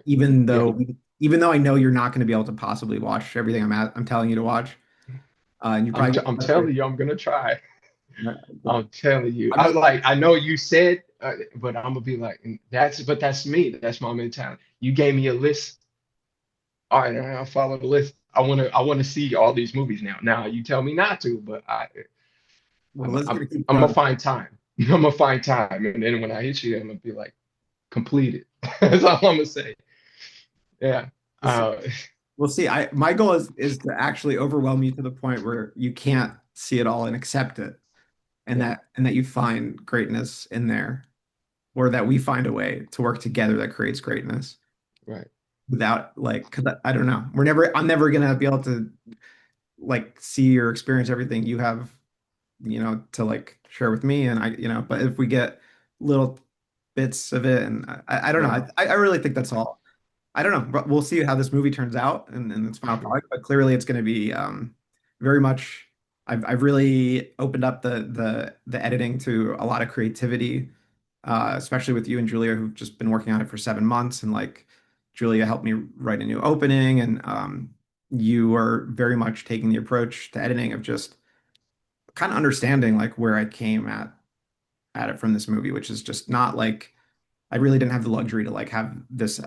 even yeah. though even though I know you're not going to be able to possibly watch everything I'm telling you to watch, and you probably I'm won't. telling you, I'm gonna try. I'm telling you. I'm just I know you said, but I'm gonna be like, but that's me. That's my mentality. You gave me a list. All right, I'll follow the list. I wanna see all these movies now. Now you tell me not to, but well, let's gonna keep I'm gonna going. find time. I'm gonna find time, and then when I hit you, I'm gonna be like, completed. That's all I'm gonna say. Yeah. Uh, We'll see. I my goal is to actually overwhelm you to the point where you can't see it all and accept it, yeah. and that you find greatness in there, or that we find a way to work together that creates greatness Right. without like, because I don't know. I'm never gonna be able to like see or experience everything you have, to like share with me, and but if we get little bits of it, and I don't know. Yeah. I really think that's all. I don't know, but we'll see how this movie turns out and its final Sure. product. But clearly, it's going to be very much. I've really opened up the editing to a lot of creativity, especially with you and Julia, who've just been working on it for 7 months. And like Julia helped me write a new opening, and you are very much taking the approach to editing of just kind of understanding like where I came at it from this movie, which is just not like I really didn't have the luxury to like have this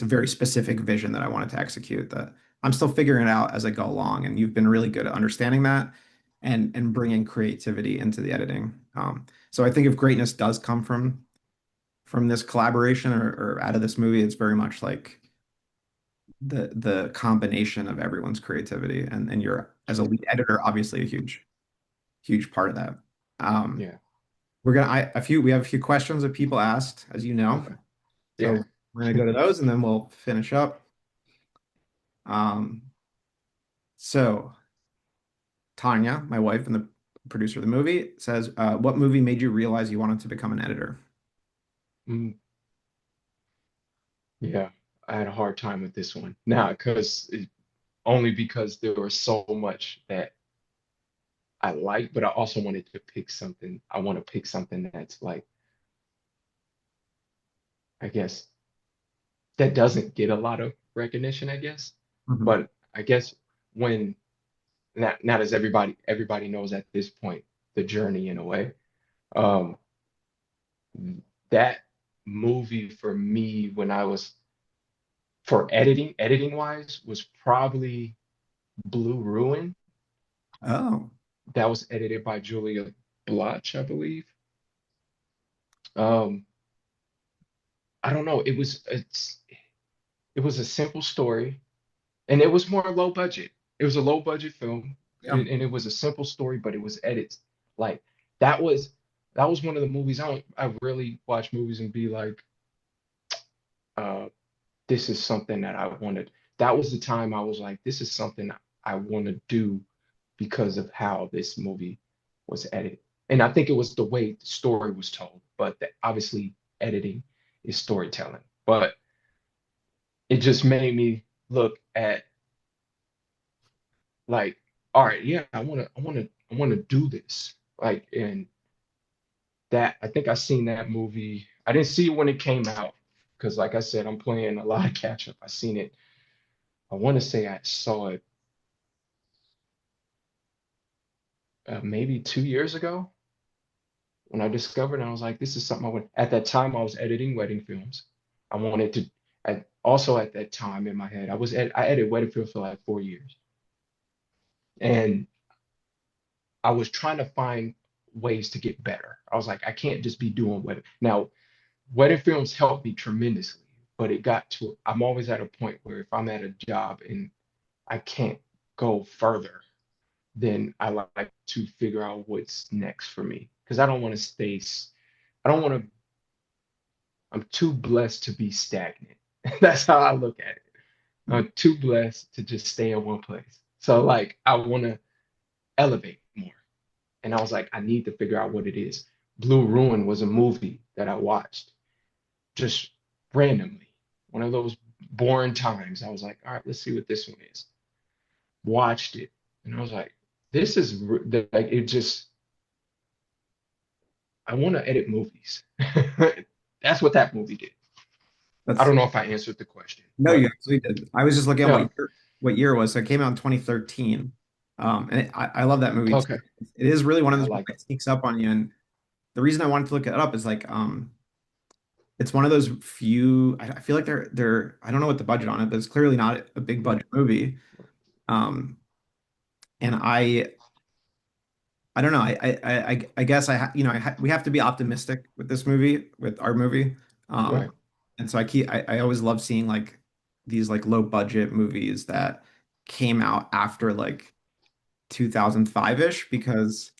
very specific vision that I wanted to execute that I'm still figuring it out as I go along. And you've been really good at understanding that and bringing creativity into the editing. So I think if greatness does come from this collaboration or out of this movie, it's very much like the combination of everyone's creativity and you're as a lead editor, obviously a huge part of that. Um, Yeah. we're gonna we have a few questions that people asked, as you know. Okay. Yeah. So we're gonna go to those and then we'll finish up. Um, so Tanya, my wife and the producer of the movie, says, "What movie made you realize you wanted to become an editor?" Mm, yeah. I had a hard time with this one. Now, only because there was so much that I like, but I also wanted to pick something. I want to pick something that's like, I guess, that doesn't get a lot of recognition, I guess. Mhm. But I guess when not as everybody knows at this point the journey in a way. Um, that movie for me when I was for editing wise was probably Blue Ruin. Oh, That was edited by Julia Bloch, I believe. Um, I don't know. It was a simple story, and it was more low budget. It was a low budget film, yeah. and it was a simple story, but it was edited. Like that was that was one of the movies I really watch movies and be like, uh, this is something that I wanted. that was the time I was like, this is something I want to do because of how this movie was edited. And I think it was the way the story was told, but obviously editing is storytelling. But it just made me look at like, all right, yeah, I wanna do this. Like, and that I think I seen that movie. I didn't see it when it came out because, like I said, I'm playing a lot of catch up. I seen it. I want to say I saw it maybe 2 years ago when I discovered. And I was like, this is something I want. At that time, I was editing wedding films. I wanted to. Also at that time in my head, I edited wedding films for like 4 years, and I was trying to find ways to get better. I was like, I can't just be doing wedding. Now, wedding films helped me tremendously, but I'm always at a point where if I'm at a job and I can't go further, then I like to figure out what's next for me. Because I don't want to, I'm too blessed to be stagnant. That's how I look at it. I'm too blessed to just stay in one place. So like I want to elevate more. And I was like, I need to figure out what it is. Blue Ruin was a movie that I watched just randomly. One of those boring times. I was like, all right, let's see what this one is. Watched it, and I was like, this is like it just. I want to edit movies. That's what that movie did. I That's don't know if I answered the question, No, you but absolutely did. I was just looking at yeah, what year it was. So it came out in 2013. I love that movie too. okay, It is really one of yeah, I those movies like it. that sneaks up on you. And the reason I wanted to look it up is like it's one of those few. I feel like they're I don't know what the budget on it, but it's clearly not a big Right, budget movie. Um, and I don't know. I guess we have to be optimistic with this movie, with our movie. right. And so I always love seeing like these like low budget movies that came out after like 2005-ish because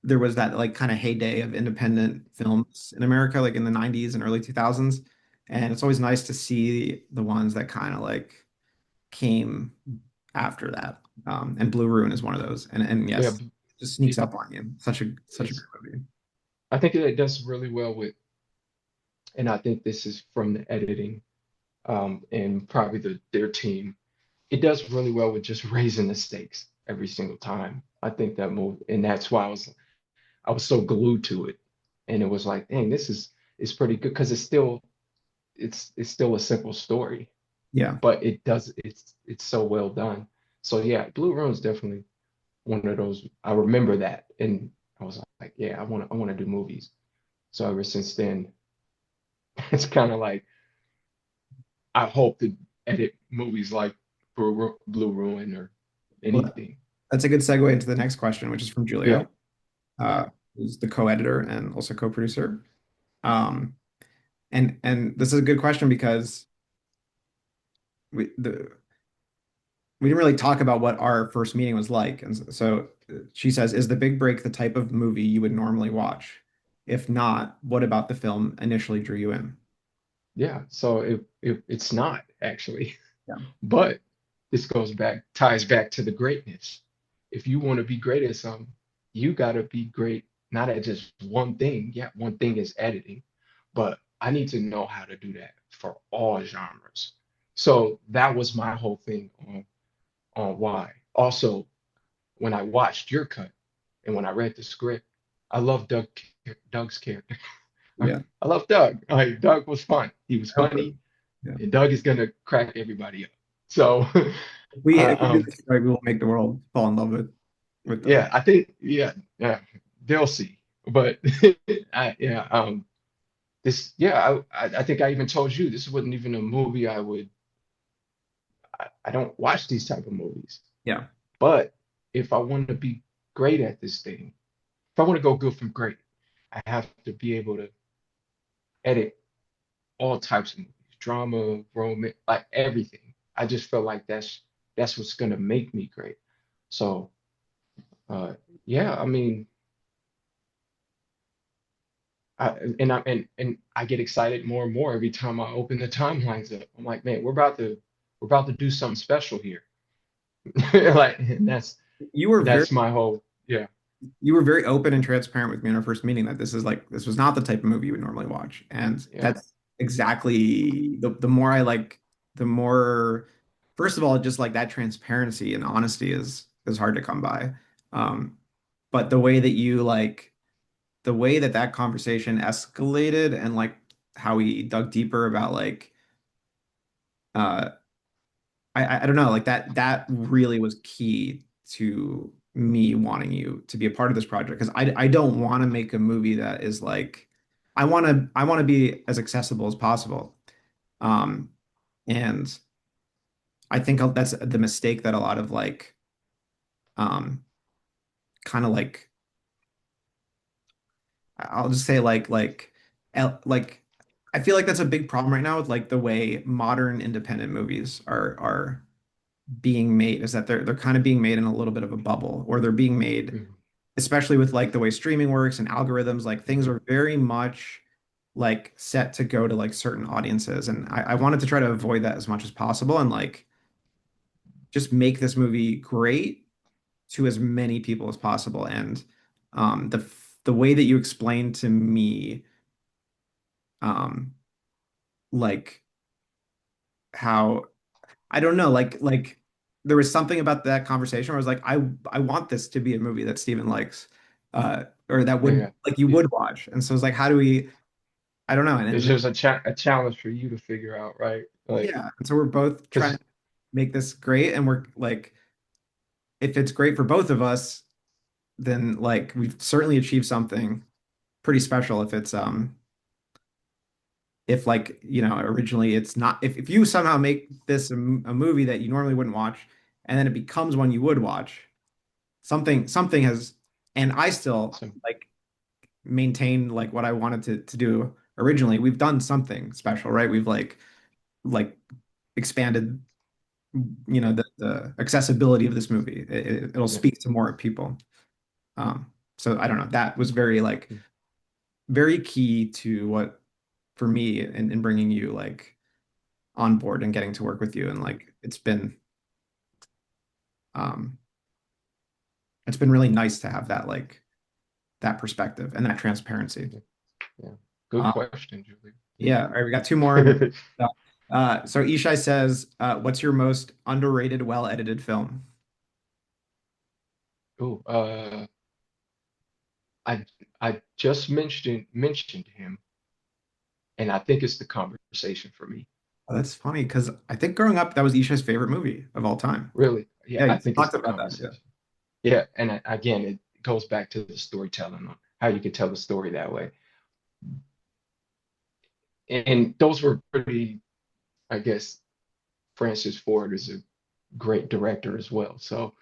there was that like kind of heyday of independent films in America like in the 90s and early 2000s. And it's always nice to see the ones that kind of like came after that. And Blue Ruin is one of those. And Yeah, yes, it just sneaks it, up on you. Such a it's. good movie. I think it does really well with, and I think this is from the editing, and probably their team. It does really well with just raising the stakes every single time. I think that movie, and that's why I was so glued to it, and it was like, dang, this is pretty good because it's still a simple story, Yeah. but it's so well done. So yeah, Blue Ruin is definitely one of those. I remember that, and I was like, yeah, I want to do movies. So ever since then, it's kind of like I hope to edit movies like Blue Ruin or Well, anything. that's a good segue into the next question, which is from Yeah, Julia, right. who's the co-editor and also co-producer. Um, and this is a good question because we the we didn't really talk about what our first meeting was like. And so she says, "Is The Big Break the type of movie you would normally watch? If not, what about the film initially drew you in?" Yeah. So it's not actually. Yeah. But this ties back to the greatness. If you want to be great at something, you got to be great, not at just one thing. Yeah, one thing is editing, but I need to know how to do that for all genres. So that was my whole thing on why. Also, when I watched your cut and when I read the script, I love Doug's character. Yeah. I love Doug. Like Doug was fun. He was I hope so. funny, Yeah. and Doug is gonna crack everybody up. So If we do um, this right, we will make the world fall in love with Doug. yeah, I think yeah, they'll see. But yeah, this yeah, I think I even told you this wasn't even a movie I would. I don't watch these type of movies. Yeah. But if I want to be great at this thing, if I want to go good from great, I have to be able to edit all types of movies, drama, romance, like everything. I just feel like that's what's gonna make me great. So uh, yeah, I mean, and I get excited more and more every time I open the timelines up. I'm like, man, we're about to. we're about to do something special here. Like, and You were very that's my whole, yeah, you were very open and transparent with me in our first meeting that this was not the type of movie you would normally watch. And yeah. that's exactly the more I like the more first of all, just like that transparency and honesty is hard to come by. Um, but the way that you like the way that that conversation escalated and like how we dug deeper about like uh I don't know, like that really was key to me wanting you to be a part of this project because I don't want to make a movie that is like I want to be as accessible as possible. Um and I think that's the mistake that a lot of like um kind of like I'll just say like I feel like that's a big problem right now with like the way modern independent movies are being made is that they're kind of being made in a little bit of a bubble or they're being made Mhm, especially with like the way streaming works and algorithms like things mhm, are very much like set to go to like certain audiences and I wanted to try to avoid that as much as possible and like just make this movie great to as many people as possible and the way that you explained to me um like how I don't know, like there was something about that conversation where I was like, I want this to be a movie that Steven likes, or that would yeah, like you yeah. would watch. And so it's like, how do we? I don't know. It's And just a challenge for you to figure out, right? Like, yeah, and so we're both trying because to make this great, and we're like, if it's great for both of us, then like we've certainly achieved something pretty special. If like originally it's not if you somehow make this a movie that you normally wouldn't watch, and then it becomes one you would watch something has and I still so like maintain like what I wanted to do originally. We've done something special, right? We've like expanded, the accessibility of this movie. It'll yeah, speak to more people. So I don't know. That was very like very key to what for me in bringing you like on board and getting to work with you. And like um it's been really nice to have that like that perspective and that transparency. yeah, yeah. Good Uh, question, Julie. Yeah, all right, we got two more. And so Ishai says, what's your most underrated, well-edited film? Oh, I I just mentioned him, and I think it's the conversation for me. Oh, that's funny because I think growing up, that was Ishai's favorite movie of all time. Really, yeah, Yeah, I you think it's talked the about that. Yeah. conversation. Yeah, and again, it goes back to the storytelling on how you can tell the story that way. And those were pretty, I guess, Francis Ford is a great director as well. So,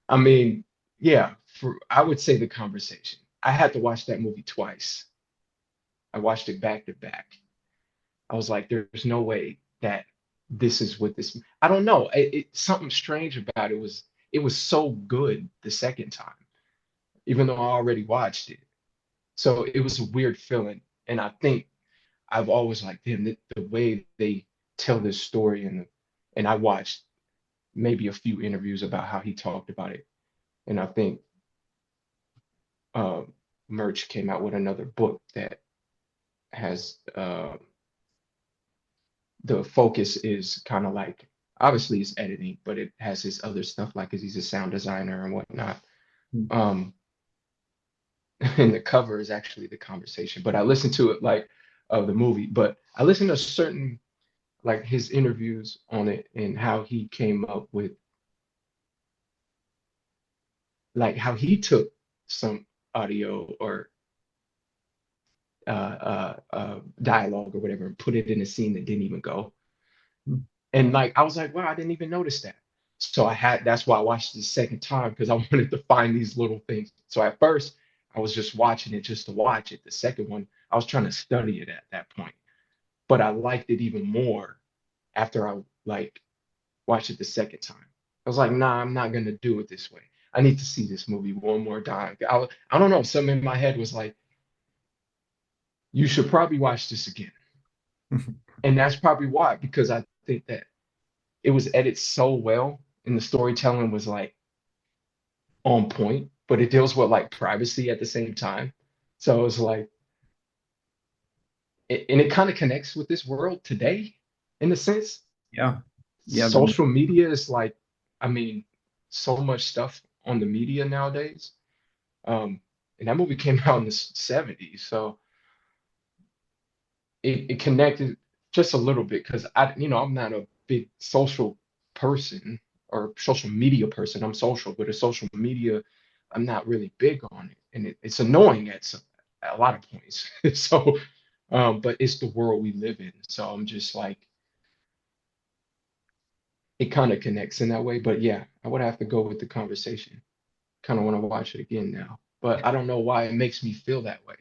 I mean, yeah, I would say the conversation. I had to watch that movie twice. I watched it back to back. I was like, there's no way that this is what this. I don't know. Something strange about it was so good the second time, even though I already watched it. So it was a weird feeling. And I think I've always liked him, the way they tell this story and I watched maybe a few interviews about how he talked about it. And I think uh, Merch came out with another book that has the focus is kind of like obviously it's editing, but it has his other stuff like 'cause he's a sound designer and whatnot. Um, and the cover is actually the conversation. But I listened to it like of the movie, but I listened to certain like his interviews on it and how he came up with like how he took some audio or dialogue or whatever and put it in a scene that didn't even go. And like I was like, wow, I didn't even notice that. So that's why I watched it the second time because I wanted to find these little things. So at first I was just watching it just to watch it. The second one, I was trying to study it at that point. But I liked it even more after I like watched it the second time. I was like, nah, I'm not gonna do it this way. I need to see this movie one more time. I don't know. Something in my head was like, you should probably watch this again. And that's probably why, because I think that it was edited so well, and the storytelling was like on point, but it deals with like privacy at the same time. So it's like, and it kind of connects with this world today in a sense. Yeah. Yeah. Social media is like, I mean, so much stuff on the media nowadays. And that movie came out in the 70s, so it connected just a little bit because I'm not a big social person or social media person. I'm social, but a social media, I'm not really big on it, and it's annoying at a lot of points. So, but it's the world we live in, so I'm just like, it kind of connects in that way. But yeah, I would have to go with the conversation. Kind of want to watch it again now, but I don't know why it makes me feel that way.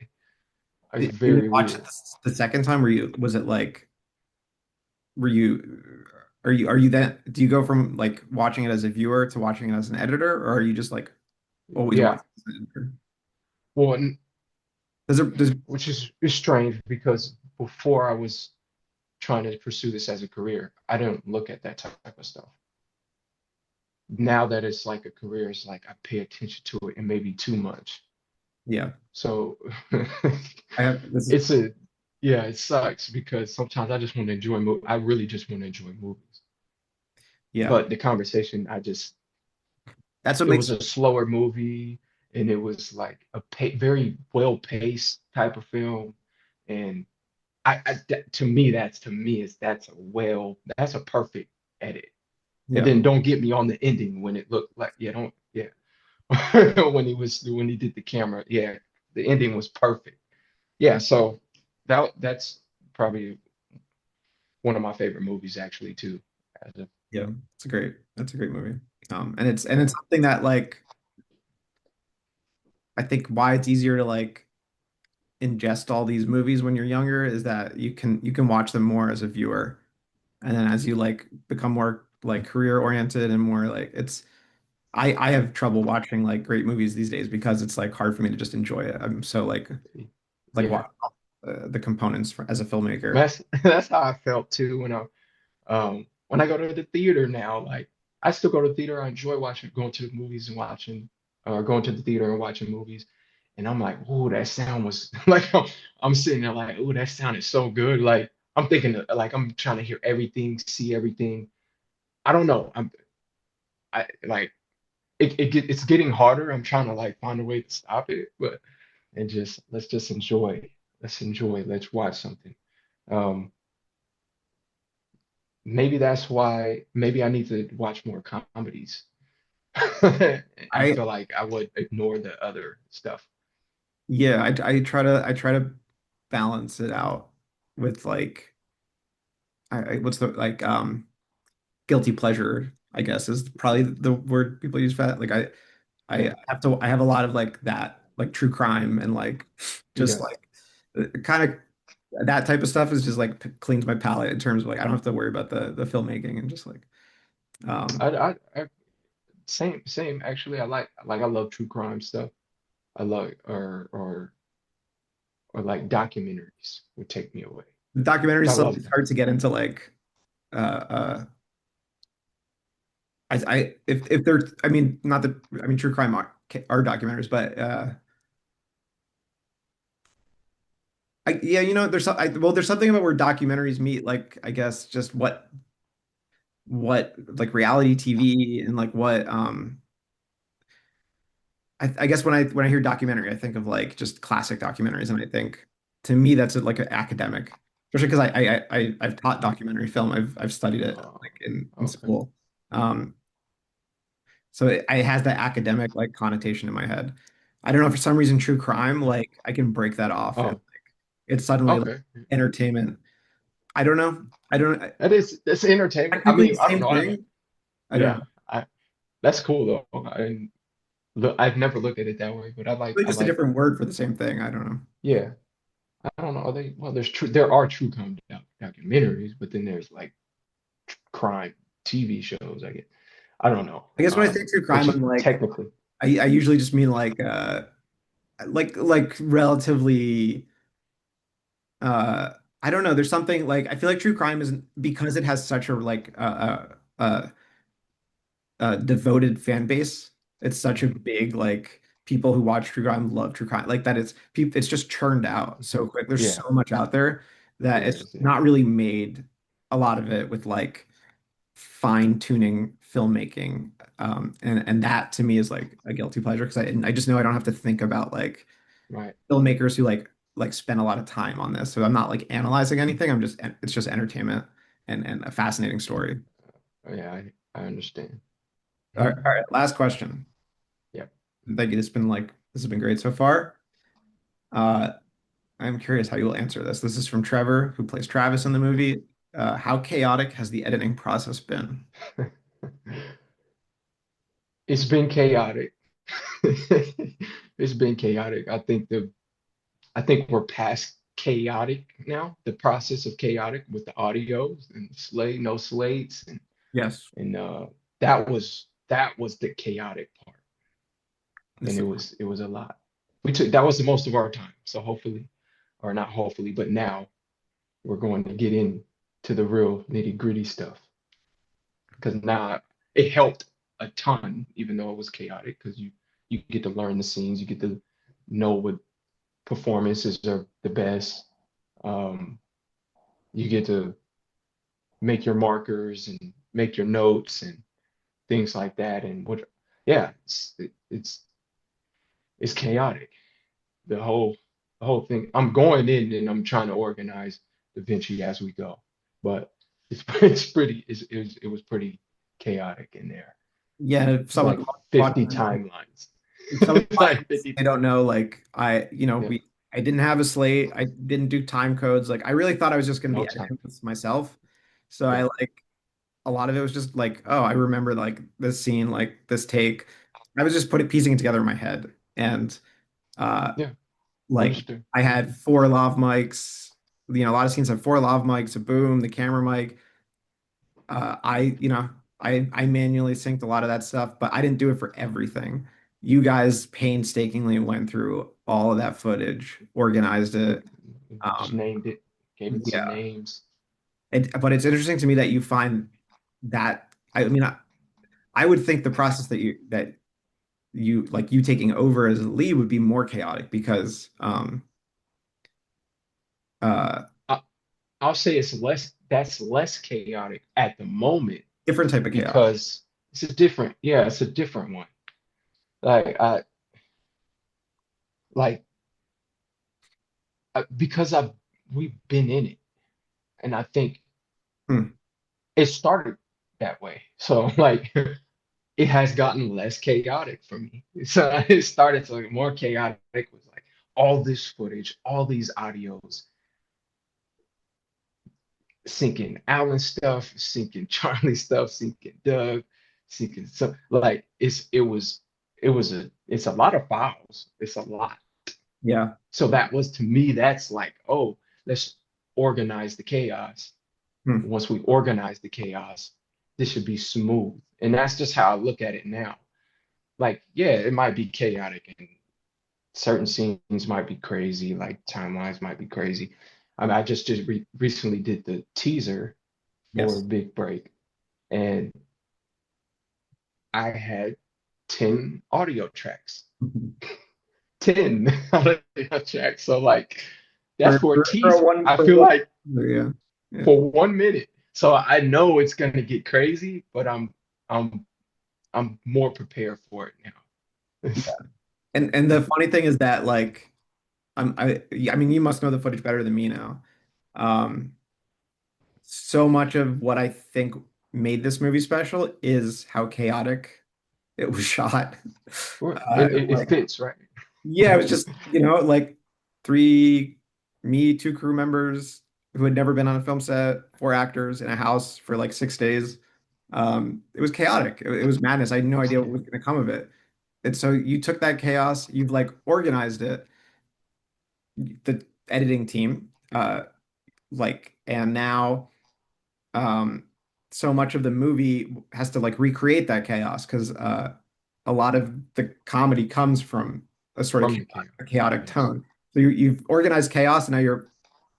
It's When you very watched it weird. the second time, was it like, were you, are you that, do you go from like watching it as a viewer to watching it as an editor, or are you just like always Yeah. watching it as an editor? Well, Does which is strange because before I was trying to pursue this as a career, I didn't look at that type of stuff. Now that it's like a career, it's like I pay attention to it and maybe too much. yeah, So I have this is it's a yeah, it sucks because sometimes I just want to enjoy I really just want to enjoy movies. yeah. But the conversation, I just That's what it makes was a slower movie and it was like a very well paced type of film. And to me, that's a perfect edit. And yeah, then don't get me on the ending when it looked like, yeah, don't, yeah. When he did the camera, yeah, the ending was perfect. Yeah, so that's probably one of my favorite movies actually too. As a, yeah. That's a great movie. And it's yeah, something that like I think why it's easier to like ingest all these movies when you're younger is that you can watch them more as a viewer. And then as you like become more like career oriented and more like it's I have trouble watching like great movies these days because it's like hard for me to just enjoy it. I'm so like yeah. what the components as a filmmaker. That's how I felt too when I go to the theater now. Like I still go to the theater. I enjoy going to the movies and watching, or going to the theater and watching movies. And I'm like, oh, that sound was like I'm sitting there like, oh, that sounded so good. Like I'm thinking like I'm trying to hear everything, see everything. I don't know. I like it's getting harder. I'm trying to like find a way to stop it, but and just let's just enjoy. Let's enjoy. Let's watch something. Um, Maybe that's why maybe I need to watch more comedies. I I feel like I would ignore the other stuff. Yeah, I try to balance it out with like what's the like guilty pleasure, I guess is probably the word people use for that. Like I Yeah. I have a lot of like that like true crime and like just Yeah. like kind of that type of stuff is just like cleans my palate in terms of like I don't have to worry about the filmmaking and just like um I same actually. I love true crime stuff. I love or like documentaries would take me away. the documentary I stuff love it's that. hard to get into like I if they're I mean not that I mean true crime are documentaries but yeah, well, there's something about where documentaries meet, like, I guess, just what like reality TV and like what I guess when I hear documentary, I think of like just classic documentaries, and I think to me that's like an academic, especially because I've taught documentary film, I've studied it Oh, like in okay. school, um, so it has that academic like connotation in my head. I don't know for some reason true crime like I can break that off and Oh, like it's suddenly like okay. entertainment. I don't know. I don't. That's entertainment. I Technically the mean, I don't same know. I haven't. thing. I don't Yeah, know. that's cool though. I've never looked at it that way, but Really I just a like. different word for the same thing. I don't know. Yeah, I don't know. Are they? Well, there are true crime documentaries, but then there's like crime TV shows. I don't know. I guess when I think true But crime, I'm like technically, I usually just mean like relatively I don't know. There's something like I feel like true crime isn't because it has such a like uh, devoted fan base. It's such a Mhm. big like people who watch true crime love true crime. Like that it's people it's just churned out so quick. There's Yeah, so much out there that there it's is. Yeah, not really made a lot of it with like fine tuning filmmaking. And that to me is like a guilty pleasure because I just know I don't have to think about like right. filmmakers who like spend a lot of time on this. So I'm not like analyzing anything. I'm just it's just entertainment and a fascinating story. Yeah, I understand. All right, last question. Yep. Thank you. This has been great so far. Uh, I'm curious how you will answer this. This is from Trevor, who plays Travis in the movie. How chaotic has the editing process been? It's been chaotic. It's been chaotic. I think we're past chaotic now. The process of chaotic with the audios and slate, no slates, Yes. and that was the chaotic part, and This, it was a lot. We took that was the most of our time. So hopefully, or not hopefully, but now we're going to get into the real nitty gritty stuff because now it helped a ton, even though it was chaotic, because you get to learn the scenes, you get to know what performances are the best. Um, you get to make your markers and make your notes and things like that. And what, yeah, it's chaotic. The whole thing. I'm going in and I'm trying to organize Da Vinci as we go, but it was pretty chaotic in there. yeah, if It's someone like watching 50 this, timelines. if someone It's watching like this, 50. they don't know, like Yeah, I didn't have a slate. I didn't do time codes. Like I really thought I was just going to no be time. editing this myself. So I Yeah, like a lot of it was just like, oh, I remember like this scene, like this take. I was just piecing it together in my head. And uh yeah, like understood. I had four lav mics. A lot of scenes have four lav mics, a boom, the camera mic. I manually synced a lot of that stuff, but I didn't do it for everything. You guys painstakingly went through all of that footage, organized Yep. it. Just Um, named it, gave it some yeah, names. but it's interesting to me that you find that. I would think the process that you like you taking over as a lead would be more chaotic because uh I, I'll say that's less chaotic at the moment different type of chaos. because it's a different one. Like I like because we've been in it, and I think Hmm. it started that way. So like it has gotten less chaotic for me. So it started to get more chaotic with like all this footage, all these audios, syncing Alan stuff, syncing Charlie stuff, syncing Doug, syncing so like it's a lot of files. It's a lot. Yeah. So that was to me, that's like, oh, let's organize the chaos. Hmm. Once we organize the chaos, this should be smooth. And that's just how I look at it now. Like, yeah, it might be chaotic and certain scenes might be crazy, like timelines might be crazy. I mean, I just recently did the teaser for Yes. Big Break, and I had 10 audio tracks. 10 audio tracks. So like that's for a For a teaser. one I for feel one like yeah. Yeah. for 1 minute. So I know it's gonna get crazy, but I'm I'm more prepared for it now. Yeah. And the funny thing is that like yeah, I mean you must know the footage better than me now. Um so much of what I think made this movie special is how chaotic it was shot. It Like fits, right? yeah, it was just, like three two crew members who had never been on a film set, four actors in a house for like 6 days. It was chaotic. It was madness. I had no idea what was going to come of it. And so you took that chaos, you've like organized it, the editing team, and now um, so much of the movie has to like recreate that chaos because a lot of the comedy comes from a sort of From the chaos. chaotic Yes. tone. So you've organized chaos, and now you're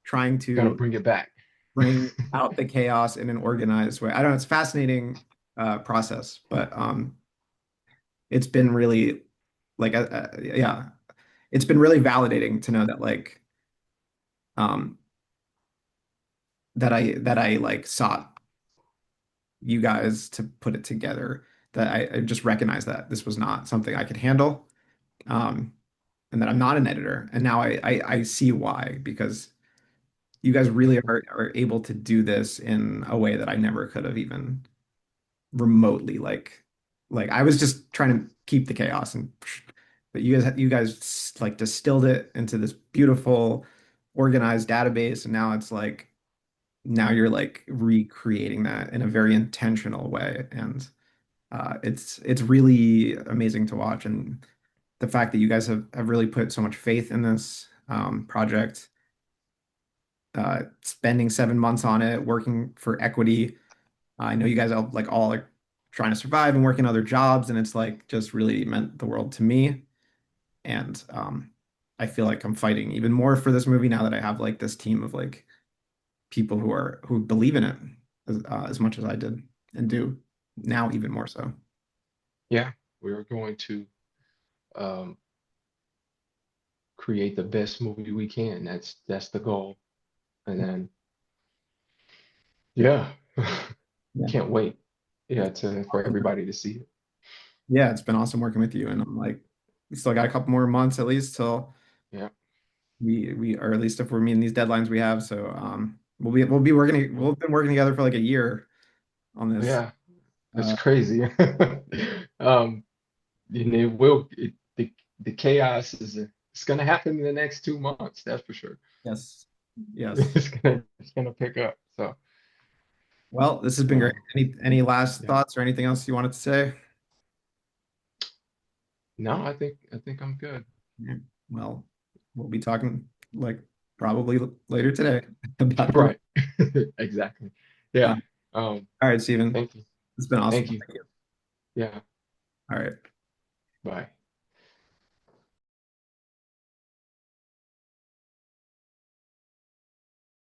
trying Gonna to bring it back. bring out the chaos in an organized way. I don't know, it's a fascinating process, but it's been really like yeah, it's been really validating to know that like um that I like sought you guys to put it together, that I just recognized that this was not something I could handle, um and that I'm not an editor, and now I see why, because you guys really are able to do this in a way that I never could have even remotely like I was just trying to keep the chaos, and but you guys like distilled it into this beautiful organized database, and now it's like now you're like recreating that in a very intentional way, and it's really amazing to watch, and the fact that you guys have really put so much faith in this project, spending 7 months on it, working for equity. I know you guys all like trying to survive and working other jobs, and it's like just really meant the world to me. And I feel like I'm fighting even more for this movie now that I have like this team of like people who believe in it as much as I did and do now even more so. Yeah, we're going to um, create the best movie we can. That's the goal. And then yeah, Yeah. can't wait. Yeah, to for everybody to see it. Yeah, it's been awesome working with you, and I'm like, we still got a couple more months at least till Yeah, we or at least if we're meeting these deadlines we have. So we've been working together for like a year on this. yeah, it's Uh, crazy. And it will the chaos it's gonna happen in the next 2 months. That's for sure. yes, yes. It's gonna pick up. So Well, this has been great. um, Any last yeah. thoughts or anything else you wanted to say? No, I think I'm good. Yeah. Well, we'll be talking like probably later today about the. Right. Exactly. Uh, Yeah. all right, Steven. Thank you. It's been awesome. Thank you. Thank you. Yeah. All right. Bye.